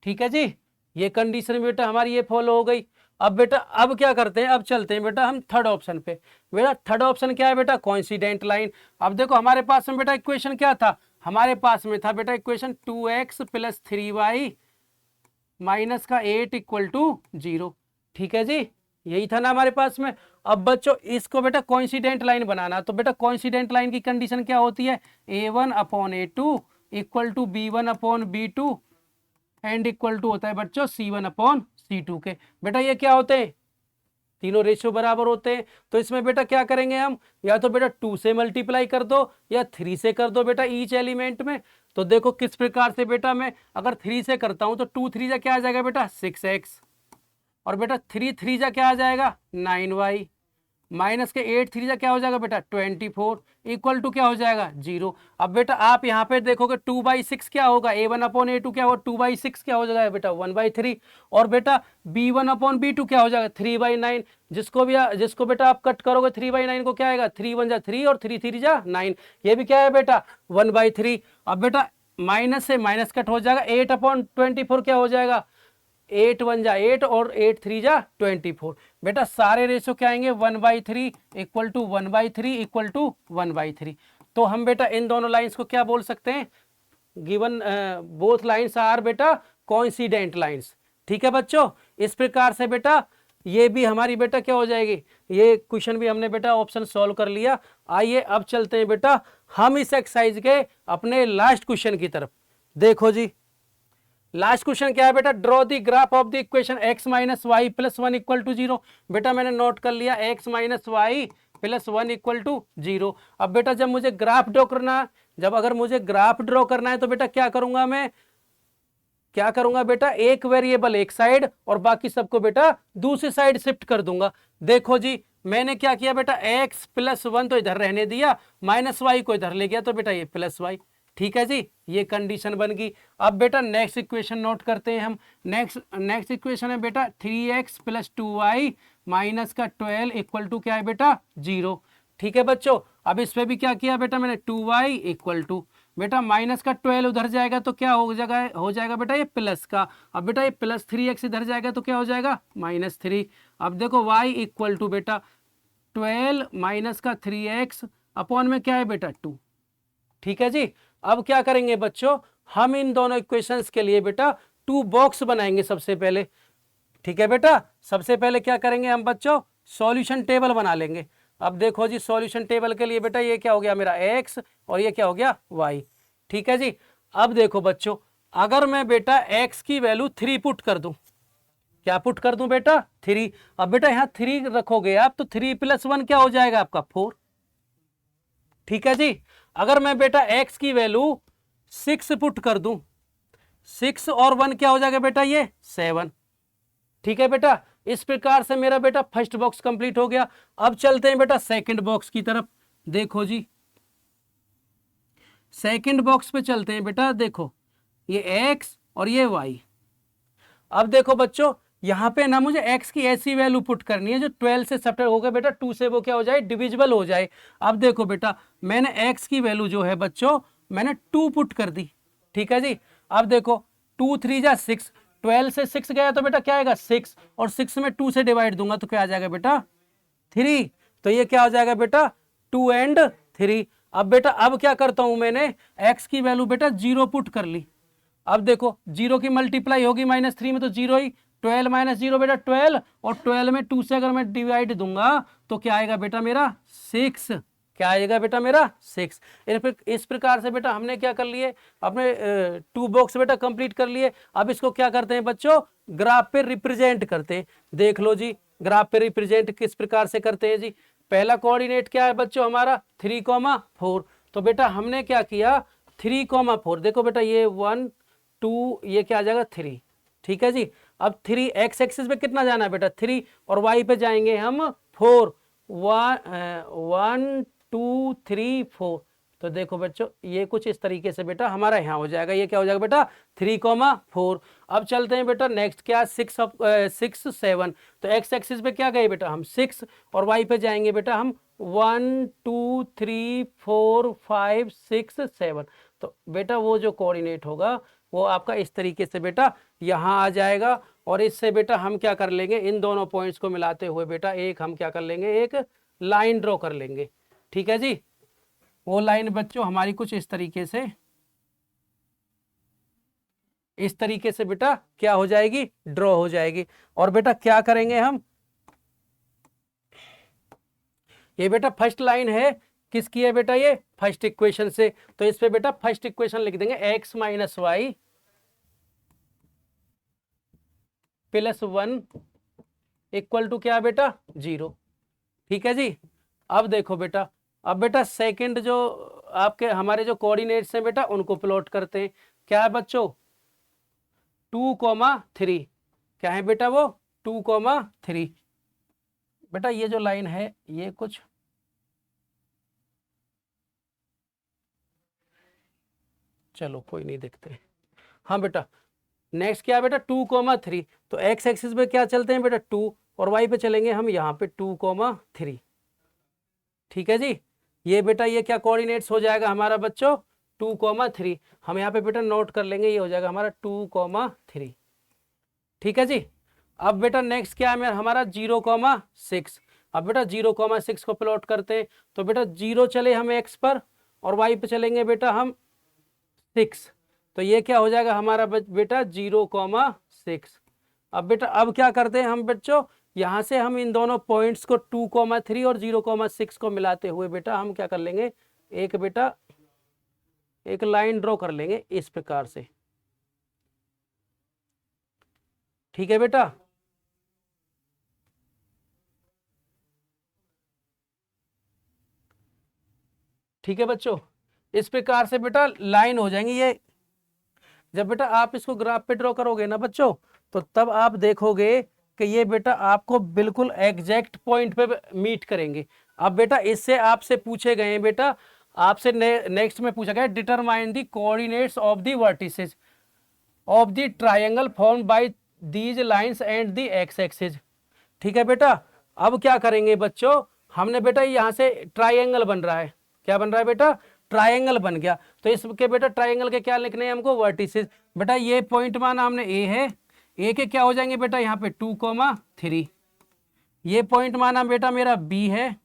ठीक है जी, ये कंडीशन बेटा हमारी ये फॉलो हो गई। अब बेटा अब क्या करते हैं, अब चलते हैं बेटा हम थर्ड ऑप्शन पे। बेटा थर्ड ऑप्शन क्या है बेटा, कोइंसिडेंट लाइन। अब देखो हमारे पास में बेटा इक्वेशन क्या था, हमारे पास में था बेटा इक्वेशन 2x + 3y माइनस का 8 इक्वल टू 0। ठीक है जी, यही था ना हमारे पास में। अब बच्चों इसको बेटा कोइंसिडेंट लाइन बनाना, तो बेटा कोइंसिडेंट लाइन की कंडीशन क्या होती है, a1/a2 equal to b1/b2 and equal to होता है बच्चों c1/c2 के। बेटा ये क्या होते हैं, तीनों रेशियो बराबर होते हैं, तो इसमें बेटा क्या करेंगे हम, या तो बेटा 2 से मल्टीप्लाई कर दो या 3 से कर दो बेटा ईच एलिमेंट में। तो देखो किस प्रकार से बेटा, मैं अगर 3 से करता हूं तो 2 3 जा क्या आ जाएगा बेटा 6x, और बेटा 3 3 जा क्या आ जाएगा 9y, माइनस के 8 3 जा क्या हो जाएगा बेटा 24 इक्वल टू क्या हो जाएगा 0। अब बेटा आप यहाँ पे देखोगे 2/6 क्या होगा, a1/a2 क्या होगा 2/6 क्या हो जाएगा बेटा 1/3, और बेटा b1/b2 क्या हो जाएगा 3/9। जिसको बेटा आप कट करोगे 3/9 को क्या आएगा, 3 1 जा 3 और 3 3 जा 9, ये भी क्या है बेटा 1/3। अब बेटा माइनस से माइनस कट हो जाएगा, 8/24 क्या हो जाएगा 8 1 जा 8 और 8 3 जा 24। बेटा सारे रेशो क्या आएंगे 1/3 इक्वल टू 1/3 इक्वल टू 1/3। तो हम बेटा इन दोनों लाइंस को क्या बोल सकते हैं, गिवन बोथ लाइंस आर बेटा कोइंसिडेंट लाइंस। ठीक है बच्चों, इस प्रकार से बेटा ये भी हमारी बेटा क्या हो जाएगी, ये क्वेश्चन भी हमने बेटा ऑप्शन सॉल्व कर लिया। आइए अब चलते हैं बेटा हम इस एक्सरसाइज के अपने लास्ट क्वेश्चन की तरफ। देखो जी लास्ट क्वेश्चन क्या है बेटा, draw the graph of the equation x - y + 1 equal to 0। बेटा मैंने नोट कर लिया x - y + 1 इक्वल टू 0। अब बेटा जब मुझे ग्राफ ड्रॉ करना, जब अगर मुझे ग्राफ ड्रॉ करना है तो बेटा क्या करूंगा मैं, क्या करूंगा बेटा, एक वेरिएबल एक साइड और बाकी सबको बेटा दूसरी साइड शिफ्ट कर दूंगा। देखो जी मैंने क्या किया बेटा, x + 1 तो इधर रहने दिया, -y को इधर ले गया तो बेटा ये +y। ठीक है जी, ये कंडीशन बन गई। अब बेटा नेक्स्ट इक्वेशन नोट करते हैं हम। नेक्स्ट इक्वेशन है बेटा 3x + 2y माइनस का 12 इक्वल टू क्या है बेटा 0। ठीक है बच्चों, अब इस पे भी क्या किया बेटा मैंने, 2y इक्वल टू बेटा माइनस का 12 उधर जाएगा तो क्या हो जाएगा बेटा ये प्लस का। अब बेटा ये +3x इधर जाएगा तो क्या हो जाएगा -3। अब देखो y इक्वल टू बेटा 12 माइनस का 3x अपॉन में क्या है बेटा 2। ठीक है जी, अब क्या करेंगे बच्चों, हम इन दोनों इक्वेशंस के लिए बेटा 2 बॉक्स बनाएंगे सबसे पहले। ठीक है बेटा, सबसे पहले क्या करेंगे हम बच्चों, सॉल्यूशन टेबल बना लेंगे। अब देखो जी सॉल्यूशन टेबल के लिए बेटा ये क्या हो गया मेरा x और ये क्या हो गया y। ठीक है जी, अब देखो बच्चों अगर मैं बेटा x की वैल्यू 3 पुट कर दूं, क्या पुट कर दूं बेटा 3। अब बेटा यहाँ 3 रखोगे आप तो 3 + 1 क्या हो जाएगा आपका 4। ठीक है जी, अगर मैं बेटा x की वैल्यू 6 पुट कर दूं, 6 और 1 क्या हो जाएगा बेटा ये 7। ठीक है बेटा, इस प्रकार से मेरा बेटा फर्स्ट बॉक्स कंप्लीट हो गया। अब चलते हैं बेटा सेकंड बॉक्स की तरफ। देखो जी सेकंड बॉक्स पे चलते हैं बेटा, देखो ये x और ये y। अब देखो बच्चों यहाँ पे ना मुझे x की ऐसी वैल्यू पुट करनी है जो 12 से सब्ट्रैक्ट होकर बेटा 2 से वो क्या हो जाए, डिविजिबल हो जाए। अब देखो बेटा मैंने x की वैल्यू जो है बच्चों मैंने 2 पुट कर दी, ठीक है जी। अब देखो 2 3 जा 6, 12 से 6 गया तो बेटा क्या आएगा 6, और 6 में 2 से डिवाइड दूंगा तो क्या आ जाएगा बेटा 3, तो ये क्या हो जाएगा बेटा 2 एंड 3। अब बेटा अब क्या करता हूं मैंने x की वैल्यू बेटा 0 पुट कर ली। अब देखो 0 की मल्टीप्लाई होगी -3 में तो 0 ही, 12 माइनस 0 बेटा 12, और 12 में 2 से अगर मैं डिवाइड दूंगा तो क्या आएगा बेटा मेरा 6, क्या आएगा बेटा मेरा 6। इस प्रकार से बेटा हमने क्या कर लिए, अपने 2 बॉक्स बेटा कंप्लीट कर लिए। अब इसको क्या करते हैं बच्चों, ग्राफ पे रिप्रेजेंट करते हैं। देख लो जी ग्राफ पे रिप्रेजेंट किस प्रकार से करते हैं जी। पहला कोऑर्डिनेट क्या है बच्चों हमारा 3,4, तो बेटा हमने क्या किया 3,4, देखो बेटा ये 1 2 ये क्या आ जाएगा 3, ठीक है जी। अब 3 एक्स एक्सिस पे कितना जाना है बेटा 3, और वाई पे जाएंगे हम 4, 1 2 3 4। तो देखो बच्चों ये कुछ इस तरीके से बेटा हमारा यहाँ हो जाएगा, ये क्या हो जाएगा बेटा 3,4। अब चलते हैं बेटा नेक्स्ट क्या 6 7, तो एक्स एक्सिस पे क्या गए बेटा हम 6, और वाई पे जाएंगे बेटा हम 1 2 3 4 5 6 7। तो बेटा वो जो कोऑर्डिनेट होगा वो आपका इस तरीके से बेटा यहाँ आ जाएगा, और इससे बेटा हम क्या कर लेंगे इन दोनों पॉइंट्स को मिलाते हुए बेटा एक हम क्या कर लेंगे एक लाइन ड्रॉ कर लेंगे, ठीक है जी। वो लाइन बच्चों हमारी कुछ इस तरीके से बेटा क्या हो जाएगी ड्रॉ हो जाएगी। और बेटा क्या करेंगे हम, ये बेटा फर्स्ट लाइन है किसकी है बेटा, ये फर्स्ट इक्वेशन से, तो इस पे बेटा फर्स्ट इक्वेशन लिख देंगे x minus y plus 1 equal to क्या बेटा 0, ठीक है जी। अब देखो बेटा अब बेटा सेकंड जो आपके हमारे जो कोऑर्डिनेट्स हैं बेटा उनको प्लॉट करते हैं। क्या है बच्चों 2,3, क्या है बेटा वो 2,3। बेटा ये जो लाइन है ये कुछ चलो कोई नहीं देखते। हाँ बेटा नेक्स्ट क्या है बेटा 2,3, तो एक्स एक्सिस पे क्या चलते हैं बेटा 2, और वाई पे चलेंगे हम यहाँ पे 2,3, ठीक है जी। ये बेटा ये क्या कोऑर्डिनेट्स हो जाएगा हमारा बच्चों 2,3, हम यहाँ पे बेटा नोट कर लेंगे, ये हो जाएगा हमारा 2,3, ठीक है जी। अब बेटा नेक्स्ट क्या है हमारा 0,6, अब बेटा 0,6 को प्लॉट करते हैं, तो बेटा 0 चले हम एक्स पर और वाई पे चलेंगे बेटा हम 6, तो ये क्या हो जाएगा हमारा बेटा 0,6। अब बेटा अब क्या करते हैं हम बच्चों, यहाँ से हम इन दोनों पॉइंट्स को 2,3 और 0,6 को मिलाते हुए बेटा हम क्या कर लेंगे एक बेटा एक लाइन ड्रॉ कर लेंगे इस प्रकार से, ठीक है बेटा। ठीक है बच्चों इस प्रकार से बेटा लाइन हो जाएंगी ये। जब बेटा आप इसको ग्राफ पे ड्रॉ करोगे ना बच्चों तो तब आप देखोगे कि ये बेटा आपको बिल्कुल एग्जैक्ट पॉइंट पे मीट करेंगे। अब बेटा इससे आपसे पूछे गए हैं बेटा आपसे नेक्स्ट में पूछा गया determine the coordinates of the vertices of the triangle formed by these lines and the x axis, ठीक है बेटा। अब क्या करेंगे बच्चों हमने बेटा यहाँ से ट्रायंगल बन रहा है, क्या बन रहा है बेटा ट्रायंगल बन गया, तो इसके बेटा ट्रायंगल के क्या लिखने हैं हमको वर्टिसेस। बेटा ये पॉइंट माना हमने ए है, ए के क्या हो जाएंगे बेटा यहाँ पे 2,3, ये पॉइंट माना बेटा मेरा बी है।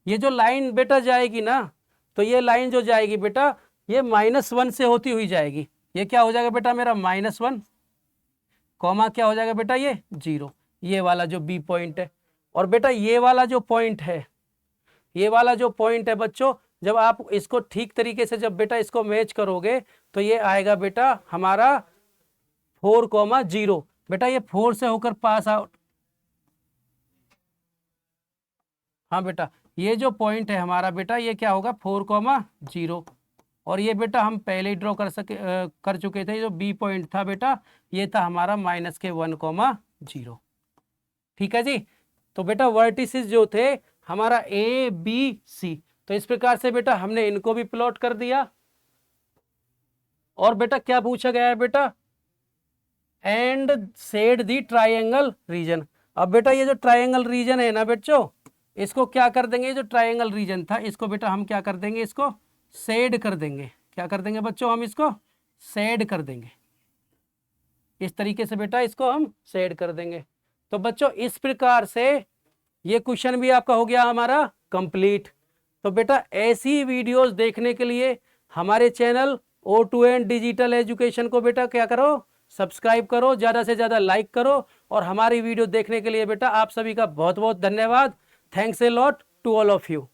ये जो लाइन बेटा जाएगी ना तो ये लाइन जो जाएगी बेटा ये -1 से होती हुई जाएगी, ये क्या हो जाएगा बेटा मेरा -1 कॉमा क्या हो जाएगा बेटा ये 0, ये वाला जो बी पॉइंट है। और बेटा ये वाला जो पॉइंट है ये वाला जो पॉइंट है बच्चों जब आप इसको ठीक तरीके से जब बेटा इसको मैच करोगे तो ये आएगा बेटा हमारा 4,0, बेटा ये 4 से होकर पास आउट। हाँ बेटा ये जो पॉइंट है हमारा बेटा ये क्या होगा 4,0, और ये बेटा हम पहले ही ड्रॉ कर चुके थे, जो बी पॉइंट था बेटा ये था हमारा -1,0, ठीक है जी। तो बेटा वर्टिसेस जो थे हमारा ए बी सी, तो इस प्रकार से बेटा हमने इनको भी प्लॉट कर दिया। और बेटा क्या पूछा गया है बेटा and shade the triangle region. अब बेटा ये जो ट्राइंगल रीजन है ना बच्चों, इसको क्या कर देंगे, जो ट्राइंगल रीजन था इसको बेटा हम क्या कर देंगे, इसको शेड कर देंगे। क्या कर देंगे बच्चों, हम इसको शेड कर देंगे। इस तरीके से बेटा इसको हम शेड कर देंगे। तो बच्चों इस प्रकार से ये क्वेश्चन भी आपका हो गया हमारा कंप्लीट। तो बेटा ऐसी वीडियोस देखने के लिए हमारे चैनल O2N डिजिटल एजुकेशन को बेटा क्या करो, सब्सक्राइब करो, ज़्यादा से ज़्यादा लाइक करो। और हमारी वीडियो देखने के लिए बेटा आप सभी का बहुत बहुत धन्यवाद। Thanks a lot to all of you.